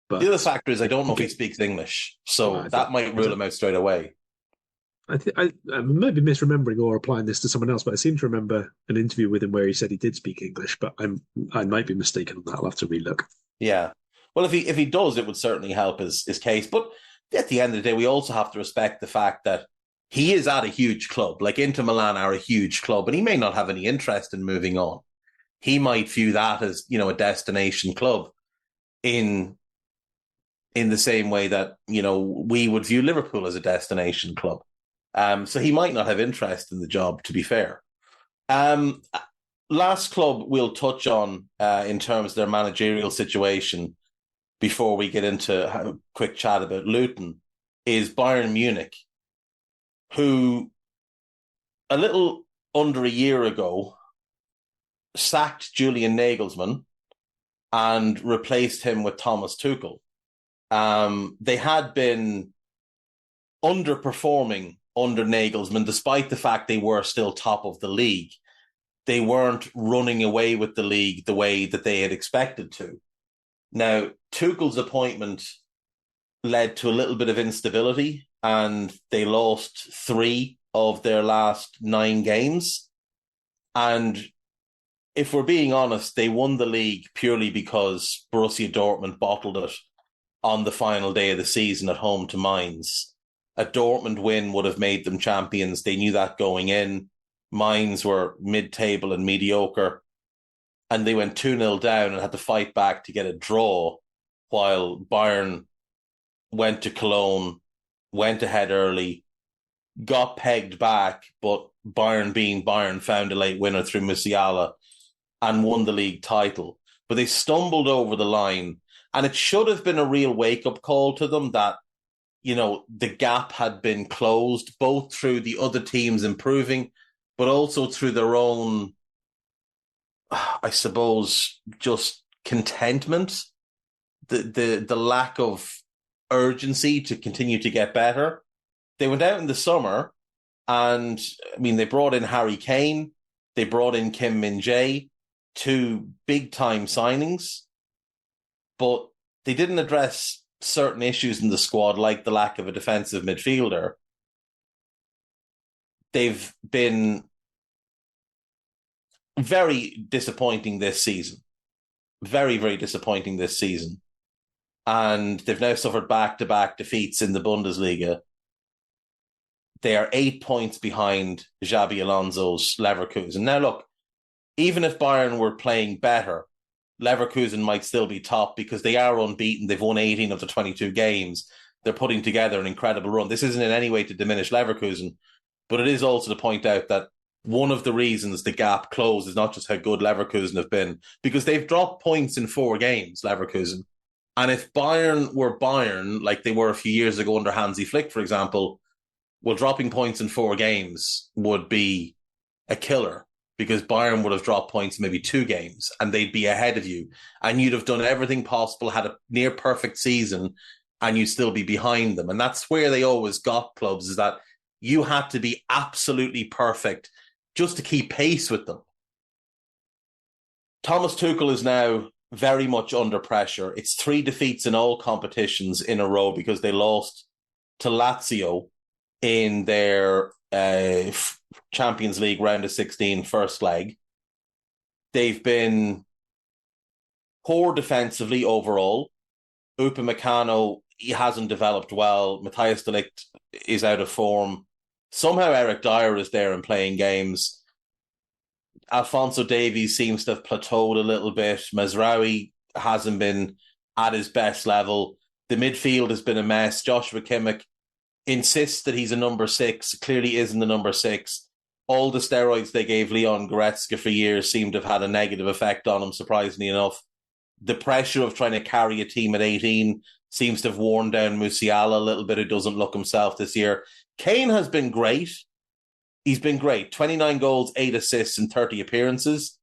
But the other factor is I don't know if he speaks English, so that might rule him out straight away. I may be misremembering or applying this to someone else, but I seem to remember an interview with him where he said he did speak English, but I might be mistaken on that. I'll have to relook. Yeah. Well, if he does, it would certainly help his case. But at the end of the day, we also have to respect the fact that he is at a huge club. Like Inter Milan are a huge club, and he may not have any interest in moving on. He might view that as, a destination club in the same way that, we would view Liverpool as a destination club. So he might not have interest in the job, to be fair. Last club we'll touch on in terms of their managerial situation before we get into a quick chat about Luton is Bayern Munich, who a little under a year ago sacked Julian Nagelsmann and replaced him with Thomas Tuchel. They had been underperforming under Nagelsmann, despite the fact they were still top of the league. They weren't running away with the league the way that they had expected to. Now, Tuchel's appointment led to a little bit of instability, and they lost 3 of their last 9 games. And if we're being honest, they won the league purely because Borussia Dortmund bottled it on the final day of the season at home to Mainz. A Dortmund win would have made them champions. They knew that going in. Mainz were mid-table and mediocre, and they went 2-0 down and had to fight back to get a draw, while Bayern went to Cologne, went ahead early, got pegged back, but Bayern being Bayern found a late winner through Musiala and won the league title. But they stumbled over the line, and it should have been a real wake-up call to them that, the gap had been closed, both through the other teams improving, but also through their own, I suppose, just contentment, the lack of urgency to continue to get better. They went out in the summer, and they brought in Harry Kane, they brought in Kim Min-jae, 2 big-time signings, but they didn't address certain issues in the squad, like the lack of a defensive midfielder. They've been very disappointing this season. Very, very disappointing this season. And they've now suffered back-to-back defeats in the Bundesliga. They are 8 points behind Xabi Alonso's Leverkusen. Now, look, even if Bayern were playing better, Leverkusen might still be top because they are unbeaten. They've won 18 of the 22 games. They're putting together an incredible run. This isn't in any way to diminish Leverkusen, but it is also to point out that one of the reasons the gap closed is not just how good Leverkusen have been, because they've dropped points in 4 games, Leverkusen. And if Bayern were Bayern, like they were a few years ago under Hansi Flick, for example, well, dropping points in 4 games would be a killer, because Bayern would have dropped points in maybe 2 games and they'd be ahead of you. And you'd have done everything possible, had a near perfect season, and you'd still be behind them. And that's where they always got clubs, is that you had to be absolutely perfect just to keep pace with them. Thomas Tuchel is now very much under pressure. It's 3 defeats in all competitions in a row because they lost to Lazio in their Champions League round of 16 first leg. They've been poor defensively overall. Upamecano, he hasn't developed well. Matthias de Ligt is out of form. Somehow Eric Dyer is there and playing games. Alphonso Davies seems to have plateaued a little bit. Mazraoui hasn't been at his best level. The midfield has been a mess. Joshua Kimmich insists that he's a number 6, clearly isn't the number 6. All the steroids they gave Leon Goretzka for years seem to have had a negative effect on him, surprisingly enough. The pressure of trying to carry a team at 18 seems to have worn down Musiala a little bit, who doesn't look himself this year. Kane has been great. He's been great. 29 goals, 8 assists in 30 appearances.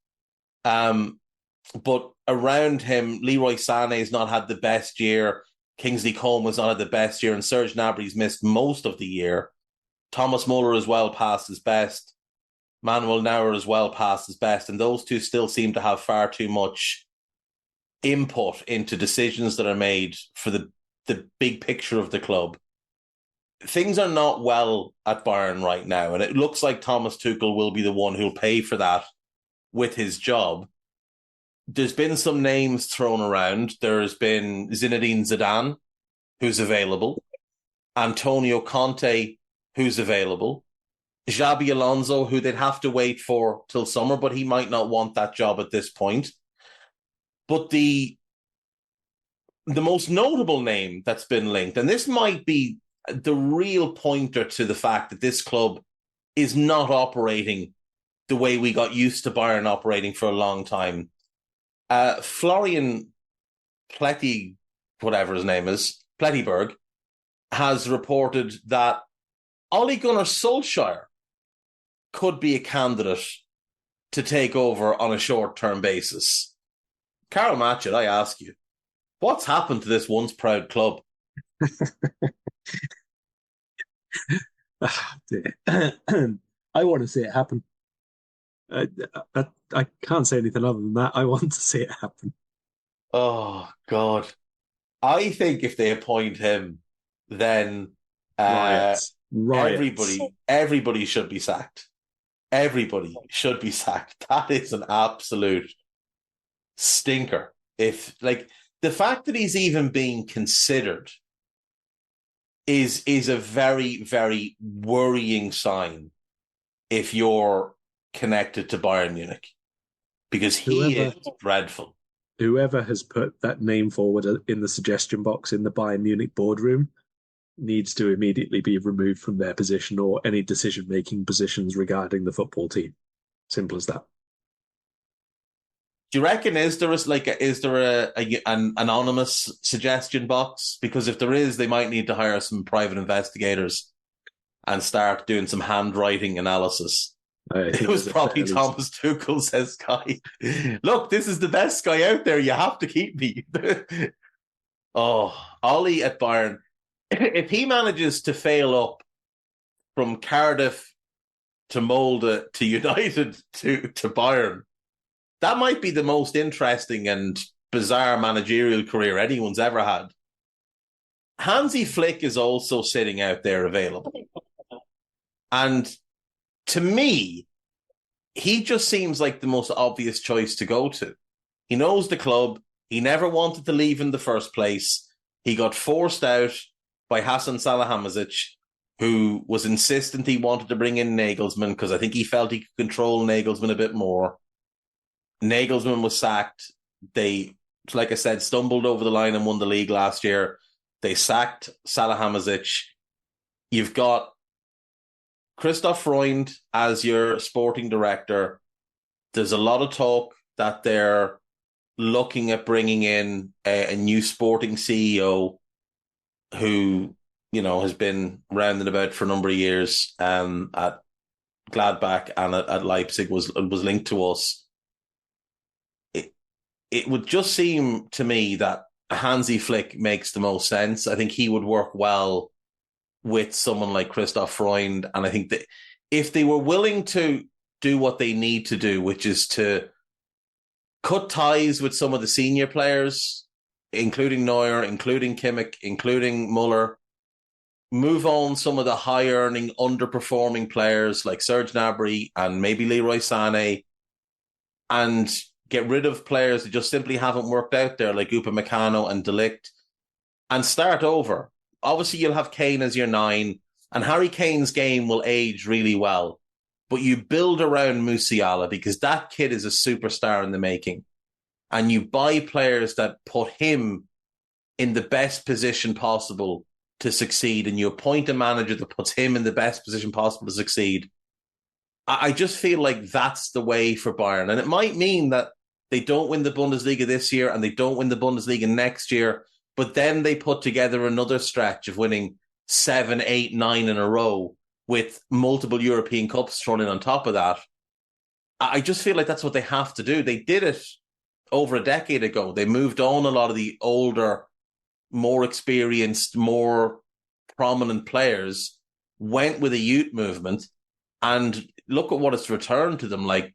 But around him, Leroy Sané's not had the best year. Kingsley Coman's not had the best year, and Serge Gnabry's missed most of the year. Thomas Muller is well past his best. Manuel Neuer is well past his best, and those two still seem to have far too much input into decisions that are made for the big picture of the club. things are not well at Bayern right now, and it looks like Thomas Tuchel will be the one who'll pay for that with his job. There's been some names thrown around. There's been Zinedine Zidane, who's available, Antonio Conte, who's available, Xabi Alonso, who they'd have to wait for till summer, but he might not want that job at this point. But the most notable name that's been linked, and this might be the real pointer to the fact that this club is not operating the way we got used to Bayern operating for a long time. Florian Pletty, whatever his name is, Plettyberg, has reported that Ole Gunnar Solskjaer could be a candidate to take over on a short-term basis. Karl Matchett, I ask you, what's happened to this once proud club? I want to see it happen. I can't say anything other than that. I want to see it happen. Oh, God. I think if they appoint him, then Riots. everybody should be sacked. Everybody should be sacked. That is an absolute stinker. If, like, the fact that he's even being considered is a very, very worrying sign if you're connected to Bayern Munich, because he is dreadful. Whoever has put that name forward in the suggestion box in the Bayern Munich boardroom needs to immediately be removed from their position or any decision-making positions regarding the football team. Simple as that. Do you reckon is there an anonymous suggestion box? Because if there is, they might need to hire some private investigators and start doing some handwriting analysis. It was probably Thomas Tuchel, says Sky. Look, this is the best guy out there. You have to keep me. Oh, Ole at Bayern. If he manages to fail up from Cardiff to Molde to United to Bayern, that might be the most interesting and bizarre managerial career anyone's ever had. Hansi Flick is also sitting out there available. And to me, he just seems like the most obvious choice to go to. He knows the club. He never wanted to leave in the first place. He got forced out by Hasan Salihamidzic, who was insistent he wanted to bring in Nagelsmann because I think he felt he could control Nagelsmann a bit more. Nagelsmann was sacked. They, like I said, stumbled over the line and won the league last year. They sacked Salihamidzic. You've got Christoph Freund as your sporting director. There's a lot of talk that they're looking at bringing in a new sporting CEO who, you know, has been round and about for a number of years at Gladbach and at Leipzig was linked to us. It would just seem to me that Hansi Flick makes the most sense. I think he would work well with someone like Christoph Freund. And I think that if they were willing to do what they need to do, which is to cut ties with some of the senior players, including Neuer, including Kimmich, including Muller, move on some of the high-earning, underperforming players like Serge Gnabry and maybe Leroy Sané, and get rid of players that just simply haven't worked out there, like Upamecano and De Ligt, and start over. Obviously, you'll have Kane as your 9, and Harry Kane's game will age really well. But you build around Musiala because that kid is a superstar in the making. And you buy players that put him in the best position possible to succeed, and you appoint a manager that puts him in the best position possible to succeed. I just feel like that's the way for Bayern. And it might mean that they don't win the Bundesliga this year and they don't win the Bundesliga next year, but then they put together another stretch of winning 7, 8, 9 in a row with multiple European Cups thrown in on top of that. I just feel like that's what they have to do. They did it over a decade ago. They moved on a lot of the older, more experienced, more prominent players, went with a youth movement, and look at what it's returned to them. Like,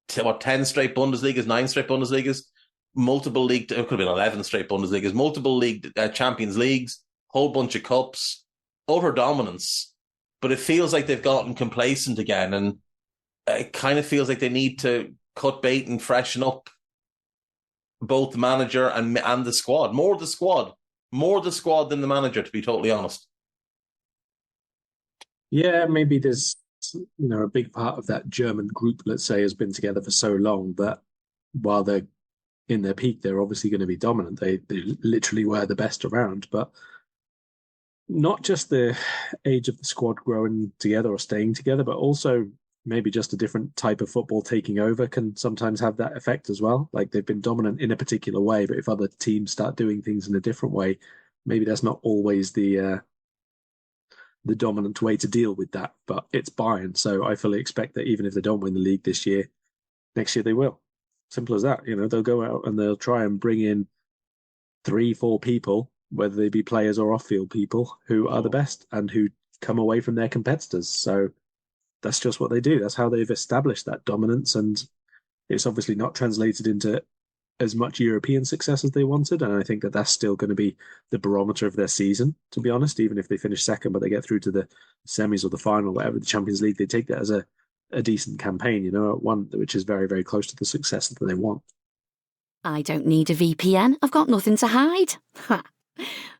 10 straight Bundesligas, 9 straight Bundesligas, multiple league, it could have been 11 straight Bundesligas, multiple league Champions Leagues, whole bunch of cups, utter dominance, but it feels like they've gotten complacent again, and it kind of feels like they need to cut bait and freshen up both the manager and the squad. More the squad than the manager, to be totally honest. Yeah, maybe there's a big part of that German group, let's say, has been together for so long that while they're in their peak, they're obviously going to be dominant. They literally were the best around, but not just the age of the squad growing together or staying together, but also maybe just a different type of football taking over can sometimes have that effect as well. Like they've been dominant in a particular way, but if other teams start doing things in a different way, maybe that's not always the dominant way to deal with that. But it's Bayern, so I fully expect that even if they don't win the league this year, next year they will. Simple as that. They'll go out and they'll try and bring in 3-4 people, whether they be players or off-field people, who are the best and who come away from their competitors. So that's just what they do. That's how they've established that dominance, and it's obviously not translated into as much European success as they wanted. And I think that that's still going to be the barometer of their season, to be honest. Even if they finish second, but they get through to the semis or the final, whatever, the Champions League, they take that as a decent campaign, one which is very, very close to the success that they want. I don't need a VPN. I've got nothing to hide.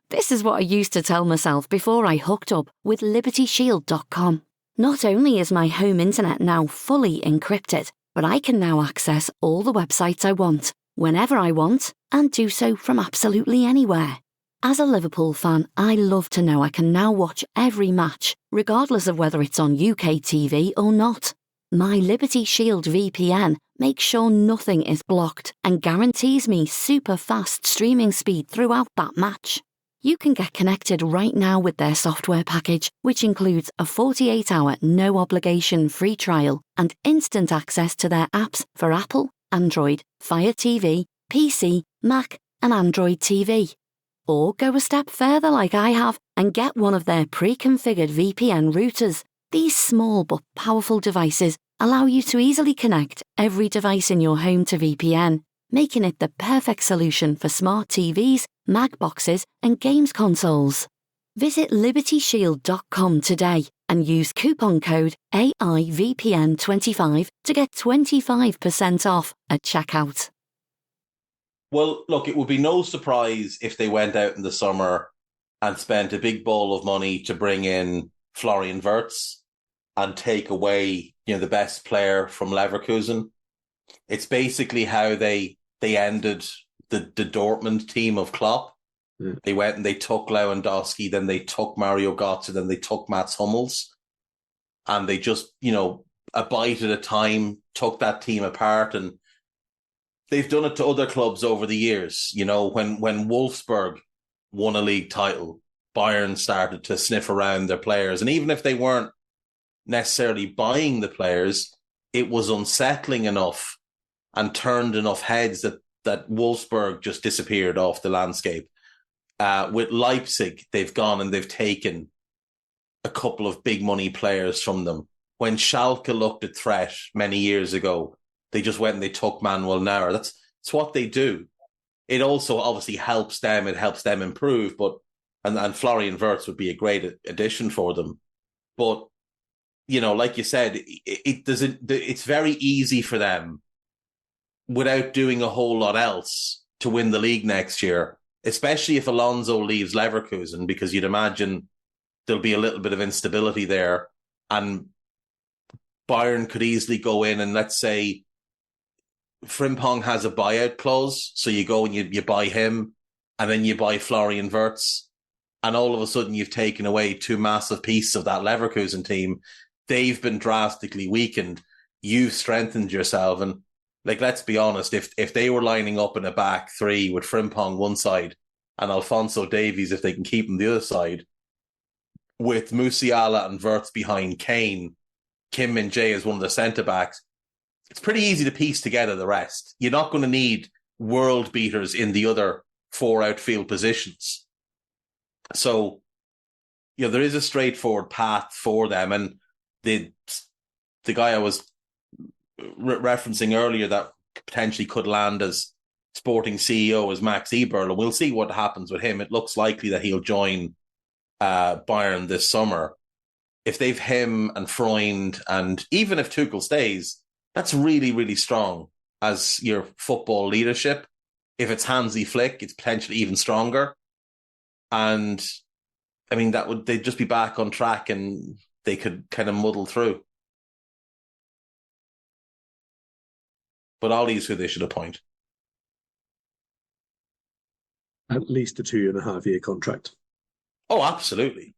This is what I used to tell myself before I hooked up with LibertyShield.com. Not only is my home internet now fully encrypted, but I can now access all the websites I want, whenever I want, and do so from absolutely anywhere. As a Liverpool fan, I love to know I can now watch every match, regardless of whether it's on UK TV or not. My Liberty Shield VPN makes sure nothing is blocked and guarantees me super fast streaming speed throughout that match. You can get connected right now with their software package, which includes a 48-hour no-obligation free trial and instant access to their apps for Apple, Android, Fire TV, PC, Mac, and Android TV. Or go a step further like I have and get one of their pre-configured VPN routers. These small but powerful devices allow you to easily connect every device in your home to VPN, making it the perfect solution for smart TVs, Mac boxes, and games consoles. Visit LibertyShield.com today and use coupon code AIVPN25 to get 25% off at checkout. Well, look, it would be no surprise if they went out in the summer and spent a big ball of money to bring in Florian Wirtz and take away, the best player from Leverkusen. It's basically how they ended the Dortmund team of Klopp. Mm. They went and they took Lewandowski, then they took Mario Götze, then they took Mats Hummels. And they just, a bite at a time, took that team apart. And they've done it to other clubs over the years. When Wolfsburg won a league title, Bayern started to sniff around their players. And even if they weren't necessarily buying the players, it was unsettling enough and turned enough heads that Wolfsburg just disappeared off the landscape. With Leipzig, they've gone and they've taken a couple of big money players from them. When Schalke looked at threat many years ago, they just went and they took Manuel Neuer. That's what they do. It also obviously helps them. It helps them improve. And Florian Wirtz would be a great addition for them. But, like you said, it's very easy for them without doing a whole lot else to win the league next year, especially if Alonso leaves Leverkusen, because you'd imagine there'll be a little bit of instability there. And Bayern could easily go in and, let's say, Frimpong has a buyout clause, so you go and you buy him, and then you buy Florian Wirtz, and all of a sudden you've taken away two massive pieces of that Leverkusen team. They've been drastically weakened. You've strengthened yourself, and let's be honest, if they were lining up in a back three with Frimpong one side and Alphonso Davies, if they can keep him the other side, with Musiala and Wirtz behind Kane, Kim Min-jae is one of the centre-backs, it's pretty easy to piece together the rest. You're not going to need world beaters in the other four outfield positions. So, there is a straightforward path for them. And the guy I was referencing earlier that potentially could land as Sporting CEO is Max Eberl, and we'll see what happens with him. It looks likely that he'll join Bayern this summer. If they've him and Freund, and even if Tuchel stays, that's really, really strong as your football leadership. If it's Hansi Flick, it's potentially even stronger. And I mean, they'd just be back on track and they could kind of muddle through. But Ollie's who they should appoint. At least a 2.5-year contract. Oh, absolutely.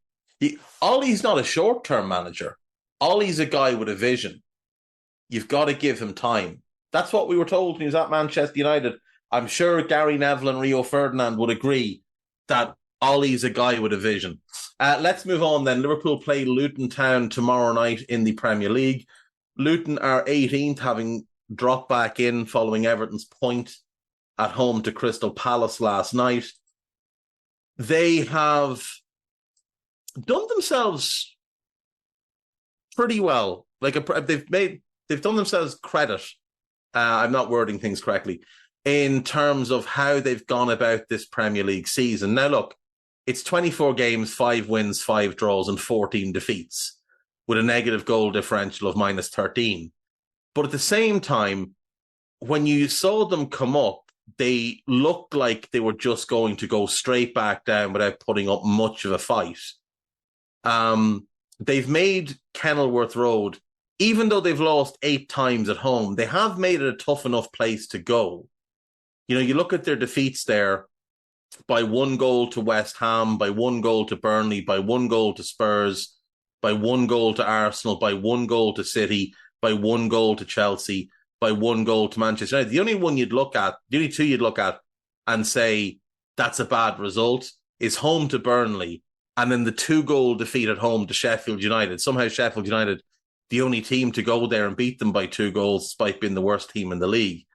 Ollie's not a short-term manager. Ollie's a guy with a vision. You've got to give him time. That's what we were told when he was at Manchester United. I'm sure Gary Neville and Rio Ferdinand would agree that Ollie's a guy with a vision. Let's move on then. Liverpool play Luton Town tomorrow night in the Premier League. Luton are 18th, having dropped back in following Everton's point at home to Crystal Palace last night. They have done themselves pretty well. They've done themselves credit. I'm not wording things correctly in terms of how they've gone about this Premier League season. Now, look, it's 24 games, 5 wins, 5 draws, and 14 defeats with a negative goal differential of -13. But at the same time, when you saw them come up, they looked like they were just going to go straight back down without putting up much of a fight. They've made Kenilworth Road, even though they've lost 8 times at home, they have made it a tough enough place to go. You know, you look at their defeats there, by 1 goal to West Ham, by 1 goal to Burnley, by 1 goal to Spurs, by 1 goal to Arsenal, by 1 goal to City, by 1 goal to Chelsea, by 1 goal to Manchester United. The only 2 you'd look at and say that's a bad result is home to Burnley, and then the 2-goal defeat at home to Sheffield United. Somehow Sheffield United, the only team to go there and beat them by 2 goals, despite being the worst team in the league.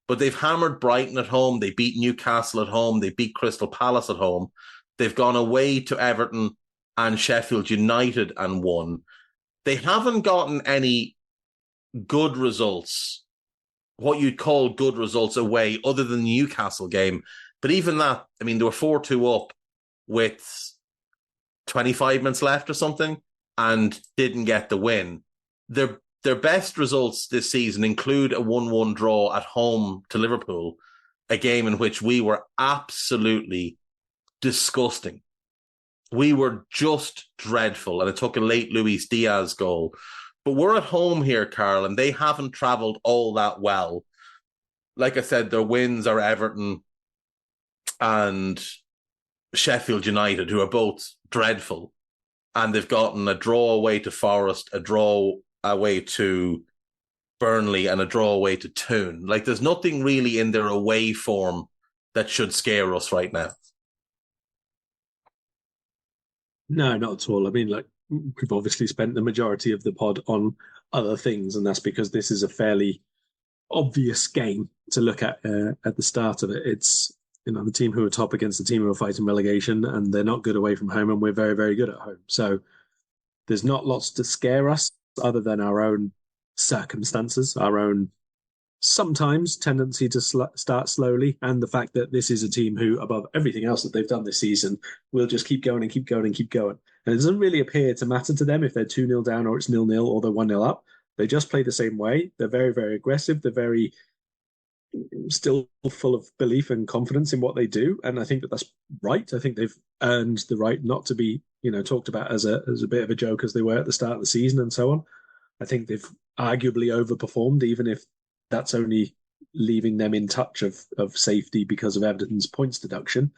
But they've hammered Brighton at home. They beat Newcastle at home. They beat Crystal Palace at home. They've gone away to Everton and Sheffield United and won. They haven't gotten any good results, what you'd call good results away, other than the Newcastle game. But even that, I mean, they were 4-2 up with 25 minutes left or something and didn't get the win. Their best results this season include a 1-1 draw at home to Liverpool, a game in which we were absolutely disgusting. We were just dreadful, and it took a late Luis Diaz goal. But we're at home here, Karl, and they haven't travelled all that well. Like I said, their wins are Everton and Sheffield United, who are both dreadful. And they've gotten a draw away to Forest, a draw away to Burnley, and a draw away to Toon. Like, there's nothing really in their away form that should scare us right now. No, not at all. I mean, like, we've obviously spent the majority of the pod on other things, and that's because this is a fairly obvious game to look at the start of it. It's, you know, the team who are top against the team who are fighting relegation, and they're not good away from home, and we're very, very good at home. So there's not lots to scare us other than our own circumstances, our own sometimes tendency to start slowly, and the fact that this is a team who, above everything else that they've done this season, will just keep going and keep going and keep going. And it doesn't really appear to matter to them if they're 2-0 down or it's 0-0 or they're 1-0 up. They just play the same way. They're very, very aggressive. They're very still full of belief and confidence in what they do. And I think that that's right. I think they've earned the right not to be, you know, talked about as a bit of a joke as they were at the start of the season and so on. I think they've arguably overperformed, even if that's only leaving them in touch of safety because of Everton's points deduction.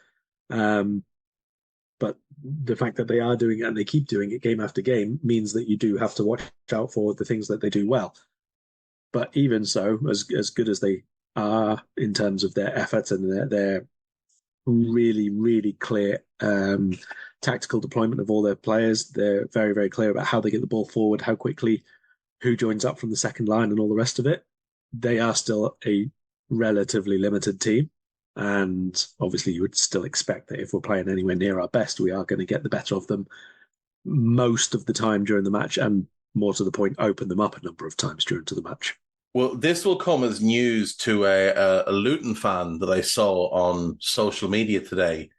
But the fact that they are doing it and they keep doing it game after game means that you do have to watch out for the things that they do well. But even so, as good as they are in terms of their effort and their really, really clear tactical deployment of all their players, they're very, very clear about how they get the ball forward, how quickly, who joins up from the second line and all the rest of it. They are still a relatively limited team. And obviously you would still expect that if we're playing anywhere near our best, we are going to get the better of them most of the time during the match, and more to the point, open them up a number of times during the match. Well, this will come as news to a Luton fan that I saw on social media today.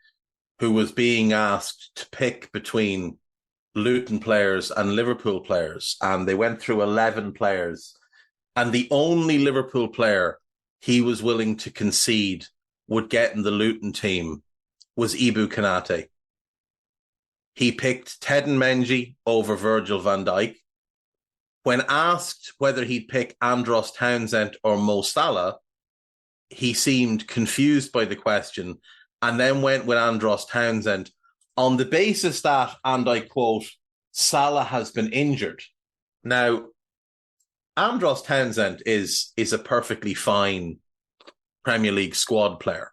who was being asked to pick between Luton players and Liverpool players, and they went through 11 players, and the only Liverpool player he was willing to concede would get in the Luton team was Ibu Konate. He picked Teden Mengi over Virgil van Dijk. When asked whether he'd pick Andros Townsend or Mo Salah, he seemed confused by the question and then went with Andros Townsend on the basis that, and I quote, Salah has been injured. Now, Andros Townsend is a perfectly fine Premier League squad player.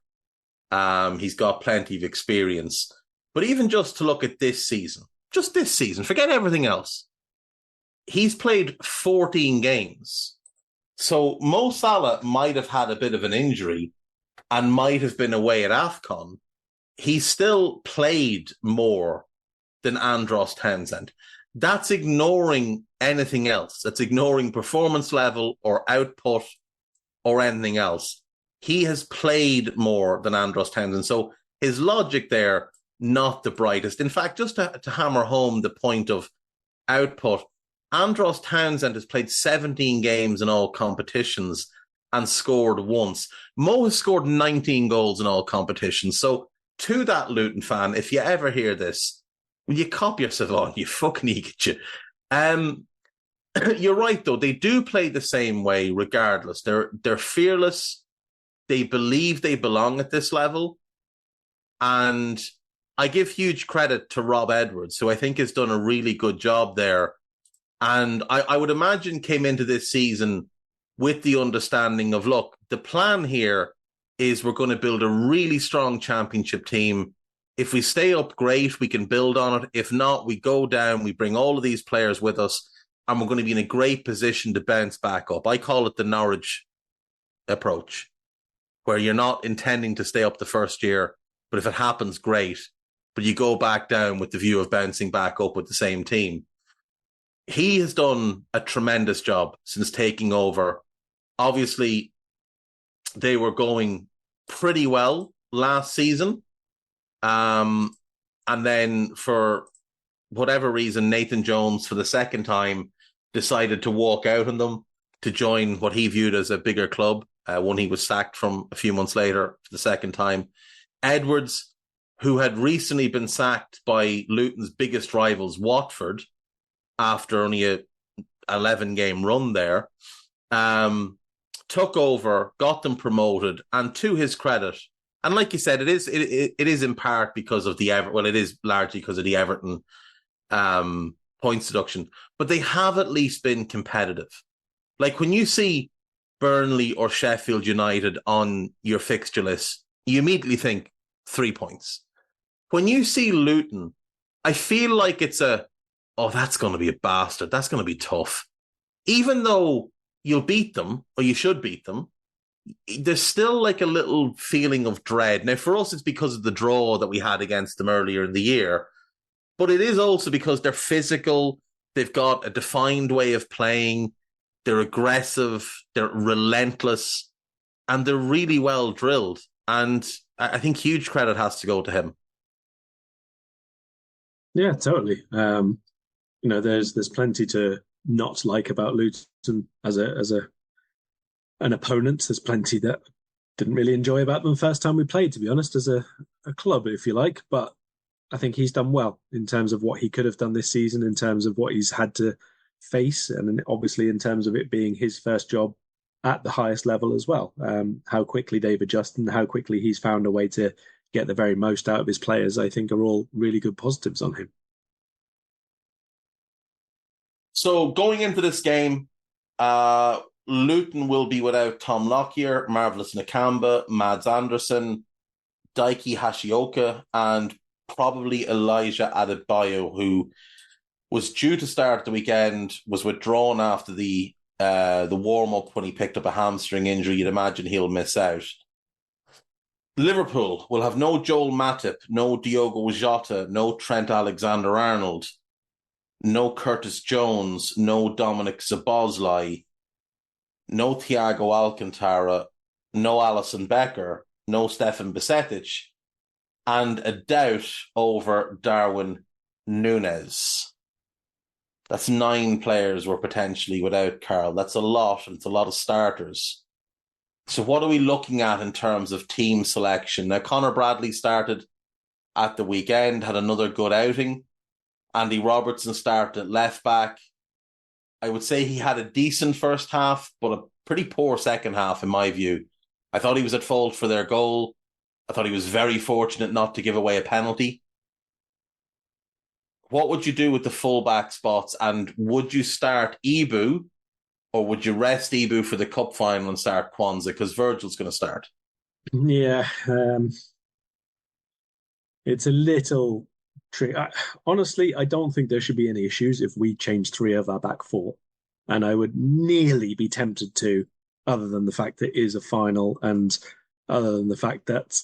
He's got plenty of experience. But even just to look at this season, forget everything else. He's played 14 games. So Mo Salah might have had a bit of an injury and might have been away at AFCON. He still played more than Andros Townsend. That's ignoring anything else. That's ignoring performance level or output or anything else. He has played more than Andros Townsend. So his logic there, not the brightest. In fact, just to hammer home the point of output, Andros Townsend has played 17 games in all competitions and scored once. Mo has scored 19 goals in all competitions. So to that Luton fan, if you ever hear this, will you cop yourself on? You fucking idiot. You're right, though. They do play the same way regardless. They're fearless. They believe they belong at this level. And I give huge credit to Rob Edwards, who I think has done a really good job there. And I would imagine came into this season with the understanding of, look, the plan here is we're going to build a really strong championship team. If we stay up, great, we can build on it. If not, we go down, we bring all of these players with us, and we're going to be in a great position to bounce back up. I call it the Norwich approach, where you're not intending to stay up the first year, but if it happens, great. But you go back down with the view of bouncing back up with the same team. He has done a tremendous job since taking over. Obviously, they were going pretty well last season. And then for whatever reason, Nathan Jones, for the second time, decided to walk out on them to join what he viewed as a bigger club, one he was sacked from a few months later for the second time. Edwards, who had recently been sacked by Luton's biggest rivals, Watford, after only a 11-game run there, took over, got them promoted, and to his credit, and like you said, it is in part because of it is largely because of the Everton points deduction, but they have at least been competitive. Like when you see Burnley or Sheffield United on your fixture list, you immediately think 3 points. When you see Luton, I feel like it's that's going to be a bastard. That's going to be tough. Even though you'll beat them, or you should beat them, there's still like a little feeling of dread. Now, for us, it's because of the draw that we had against them earlier in the year, but it is also because they're physical, they've got a defined way of playing, they're aggressive, they're relentless, and they're really well drilled. And I think huge credit has to go to him. Yeah, totally. There's plenty to not like about Luton as an opponent. There's plenty that didn't really enjoy about them first time we played, to be honest, as a club, if you like. But I think he's done well in terms of what he could have done this season, in terms of what he's had to face, and obviously in terms of it being his first job at the highest level as well. How quickly they've adjusted and how quickly he's found a way to get the very most out of his players, I think are all really good positives on him. So going into this game, Luton will be without Tom Lockyer, Marvelous Nakamba, Mads Anderson, Daiki Hashioka, and probably Elijah Adebayo, who was due to start the weekend, was withdrawn after the warm-up when he picked up a hamstring injury. You'd imagine he'll miss out. Liverpool will have no Joel Matip, no Diogo Jota, no Trent Alexander-Arnold, no Curtis Jones, no Dominic Szoboszlai, no Thiago Alcantara, no Alisson Becker, no Stefan Bajcetic. and a doubt over Darwin Núñez. That's 9 players we're potentially without, Karl. That's a lot, and it's a lot of starters. So what are we looking at in terms of team selection? Now, Conor Bradley started at the weekend, had another good outing. Andy Robertson started at left back. I would say he had a decent first half, but a pretty poor second half, in my view. I thought he was at fault for their goal. I thought he was very fortunate not to give away a penalty. What would you do with the fullback spots? And would you start Ibu, or would you rest Ibu for the cup final and start Kwanzaa? Because Virgil's going to start. Yeah, it's a little tricky. Honestly, I don't think there should be any issues if we change 3 of our back 4. And I would nearly be tempted to, other than the fact that it is a final and other than the fact that,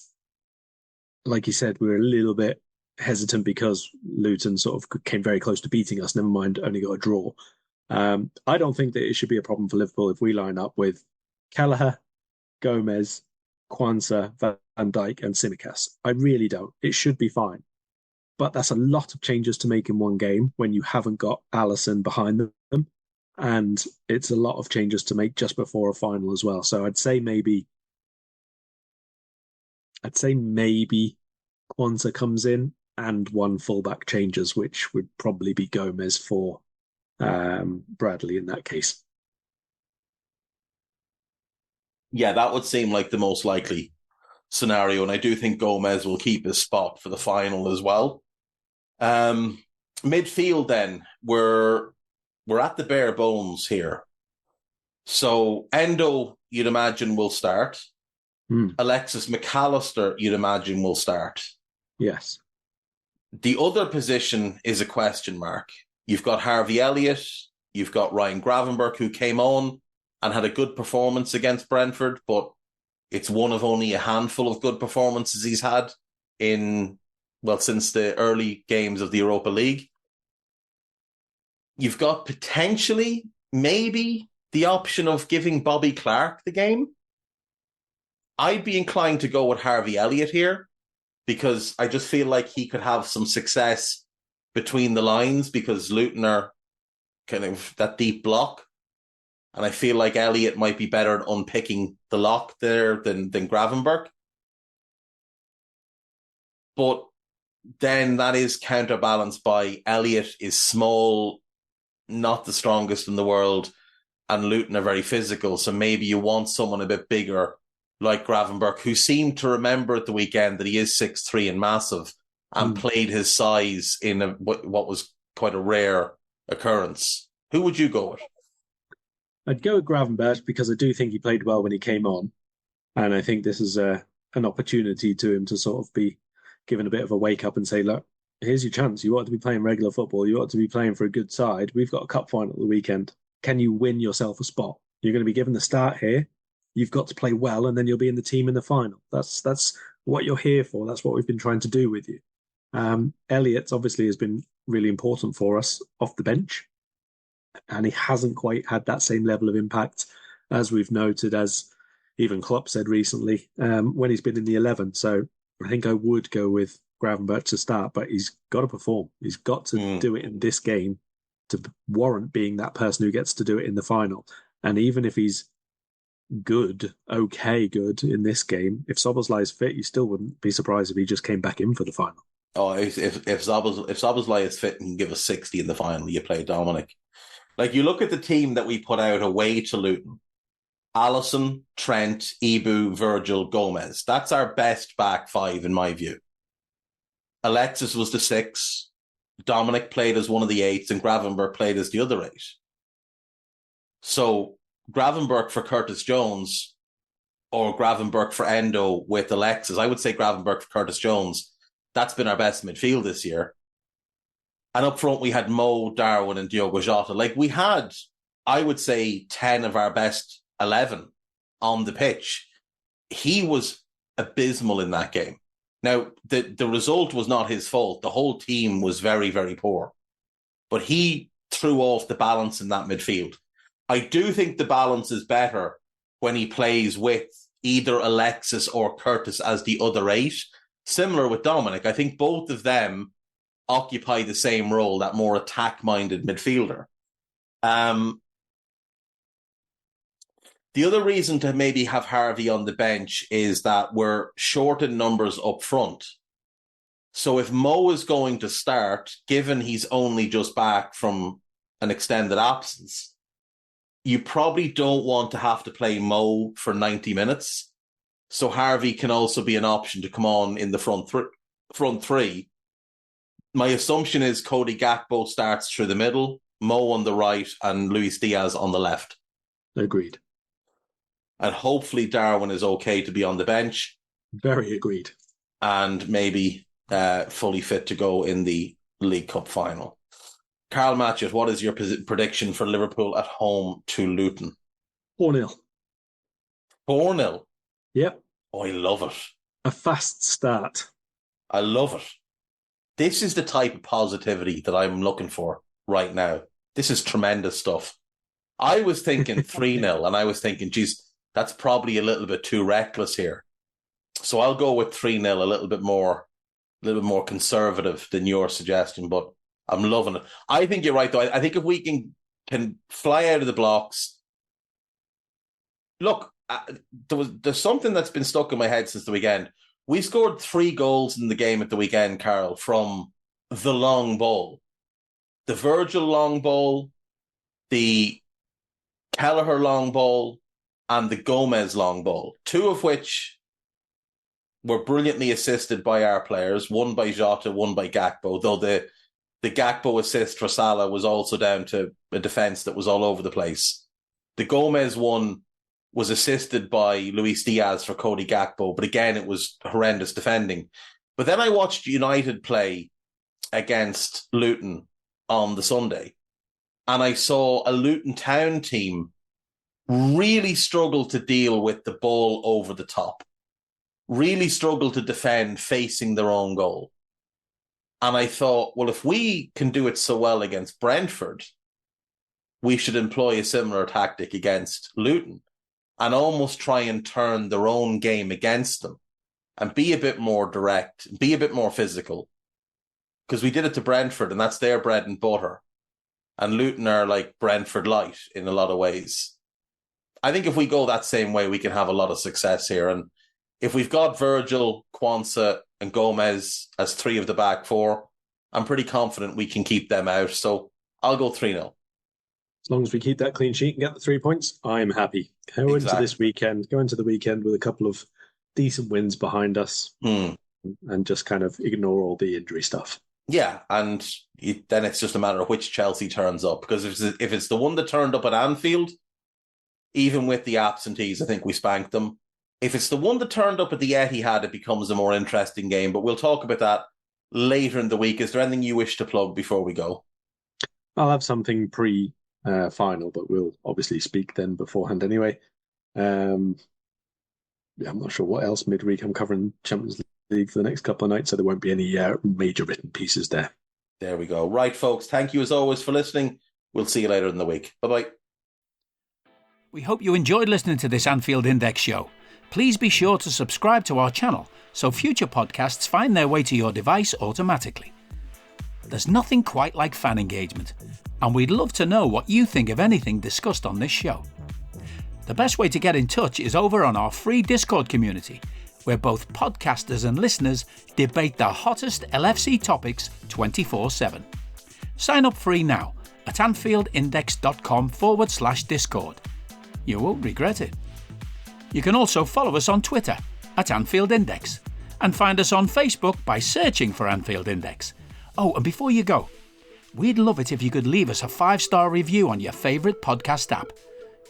like you said, we're a little bit hesitant because Luton sort of came very close to beating us, never mind only got a draw. I don't think that it should be a problem for Liverpool if we line up with Kelleher, Gomez, Kwanzaa, Van Dijk and Tsimikas. I really don't. It should be fine. But that's a lot of changes to make in one game when you haven't got Alisson behind them. And it's a lot of changes to make just before a final as well. So I'd say maybe Kwanzaa comes in and 1 fullback changes, which would probably be Gomez for Bradley in that case. Yeah, that would seem like the most likely scenario. And I do think Gomez will keep his spot for the final as well. Midfield then, we're at the bare bones here. So Endo, you'd imagine, will start. Alexis McAllister, you'd imagine, will start. Yes. The other position is a question mark. You've got Harvey Elliott, you've got Ryan Gravenberch, who came on and had a good performance against Brentford, but it's one of only a handful of good performances he's had since the early games of the Europa League. You've got potentially, maybe, the option of giving Bobby Clark the game. I'd be inclined to go with Harvey Elliott here because I just feel like he could have some success between the lines because Luton are kind of that deep block. And I feel like Elliott might be better at unpicking the lock there than Gravenberch. But then that is counterbalanced by Elliott is small, not the strongest in the world, and Luton are very physical. So maybe you want someone a bit bigger like Gravenberch, who seemed to remember at the weekend that he is 6'3" and massive and played his size in what was quite a rare occurrence. Who would you go with? I'd go with Gravenberch because I do think he played well when he came on. And I think this is an opportunity to him to sort of be given a bit of a wake up and say, look, here's your chance. You ought to be playing regular football. You ought to be playing for a good side. We've got a cup final at the weekend. Can you win yourself a spot? You're going to be given the start here. You've got to play well, and then you'll be in the team in the final. That's what you're here for. That's what we've been trying to do with you. Elliott obviously has been really important for us off the bench, and he hasn't quite had that same level of impact as we've noted, as even Klopp said recently, when he's been in the 11. So I think I would go with Gravenberch to start, but he's got to perform. He's got to do it in this game to warrant being that person who gets to do it in the final. And even if he's okay good in this game, if Szoboszlai is fit, you still wouldn't be surprised if he just came back in for the final. Oh, if Szoboszlai is fit and can give us 60 in the final, you play Dominic. Like, you look at the team that we put out away to Luton: Alisson, Trent, Ibu, Virgil, Gomez. That's our best back 5 in my view. Alexis was the 6. Dominic played as one of the 8s, and Gravenberch played as the other 8. So Gravenberch for Curtis Jones or Gravenberch for Endo with Alexis. I would say Gravenberch for Curtis Jones. That's been our best midfield this year. And up front, we had Mo, Darwin and Diogo Jota. Like, we had, I would say, 10 of our best 11 on the pitch. He was abysmal in that game. Now, the result was not his fault. The whole team was very, very poor. But he threw off the balance in that midfield. I do think the balance is better when he plays with either Alexis or Curtis as the other 8, similar with Dominic. I think both of them occupy the same role, that more attack-minded midfielder. The other reason to maybe have Harvey on the bench is that we're short in numbers up front. So if Mo is going to start, given he's only just back from an extended absence, you probably don't want to have to play Mo for 90 minutes. So Harvey can also be an option to come on in the front three. My assumption is Cody Gakpo starts through the middle, Mo on the right, and Luis Diaz on the left. Agreed. And hopefully Darwin is okay to be on the bench. Very agreed. And maybe fully fit to go in the League Cup final. Karl Matchett, what is your prediction for Liverpool at home to Luton? 4-0. 4-0? Yep. Oh, I love it. A fast start. I love it. This is the type of positivity that I'm looking for right now. This is tremendous stuff. I was thinking 3-0, and I was thinking, geez, that's probably a little bit too reckless here. So I'll go with 3-0, a little bit more conservative than your suggestion, but I'm loving it. I think you're right, though. I think if we can fly out of the blocks. Look, there's something that's been stuck in my head since the weekend. We scored 3 goals in the game at the weekend, Karl, from the long ball. The Virgil long ball, the Kelleher long ball, and the Gomez long ball, 2 of which were brilliantly assisted by our players, one by Jota, one by Gakpo, though the Gakpo assist for Salah was also down to a defence that was all over the place. The Gomez one was assisted by Luis Diaz for Cody Gakpo, but again, it was horrendous defending. But then I watched United play against Luton on the Sunday, and I saw a Luton Town team really struggle to deal with the ball over the top, really struggle to defend facing their own goal. And I thought, well, if we can do it so well against Brentford, we should employ a similar tactic against Luton and almost try and turn their own game against them and be a bit more direct, be a bit more physical. Because we did it to Brentford, and that's their bread and butter. And Luton are like Brentford light in a lot of ways. I think if we go that same way, we can have a lot of success here. And if we've got Virgil, Quansah, and Gomez as 3 of the back 4, I'm pretty confident we can keep them out. So I'll go 3-0. As long as we keep that clean sheet and get the 3 points, I'm happy. Go into the weekend with a couple of decent wins behind us and just kind of ignore all the injury stuff. Yeah, and then it's just a matter of which Chelsea turns up. Because if it's the one that turned up at Anfield, even with the absentees, I think we spanked them. If it's the one that turned up at the Etihad, it becomes a more interesting game. But we'll talk about that later in the week. Is there anything you wish to plug before we go? I'll have something pre-final, but we'll obviously speak then beforehand anyway. I'm not sure what else midweek. I'm covering Champions League for the next couple of nights, so there won't be any major written pieces there. There we go. Right, folks. Thank you as always for listening. We'll see you later in the week. Bye-bye. We hope you enjoyed listening to this Anfield Index show. Please be sure to subscribe to our channel so future podcasts find their way to your device automatically. There's nothing quite like fan engagement, and we'd love to know what you think of anything discussed on this show. The best way to get in touch is over on our free Discord community, where both podcasters and listeners debate the hottest LFC topics 24/7. Sign up free now at AnfieldIndex.com/Discord. You won't regret it. You can also follow us on Twitter at Anfield Index and find us on Facebook by searching for Anfield Index. Oh, and before you go, we'd love it if you could leave us a 5-star review on your favourite podcast app.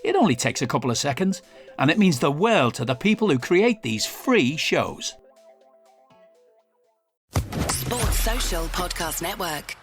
It only takes a couple of seconds, and it means the world to the people who create these free shows. Sports Social Podcast Network.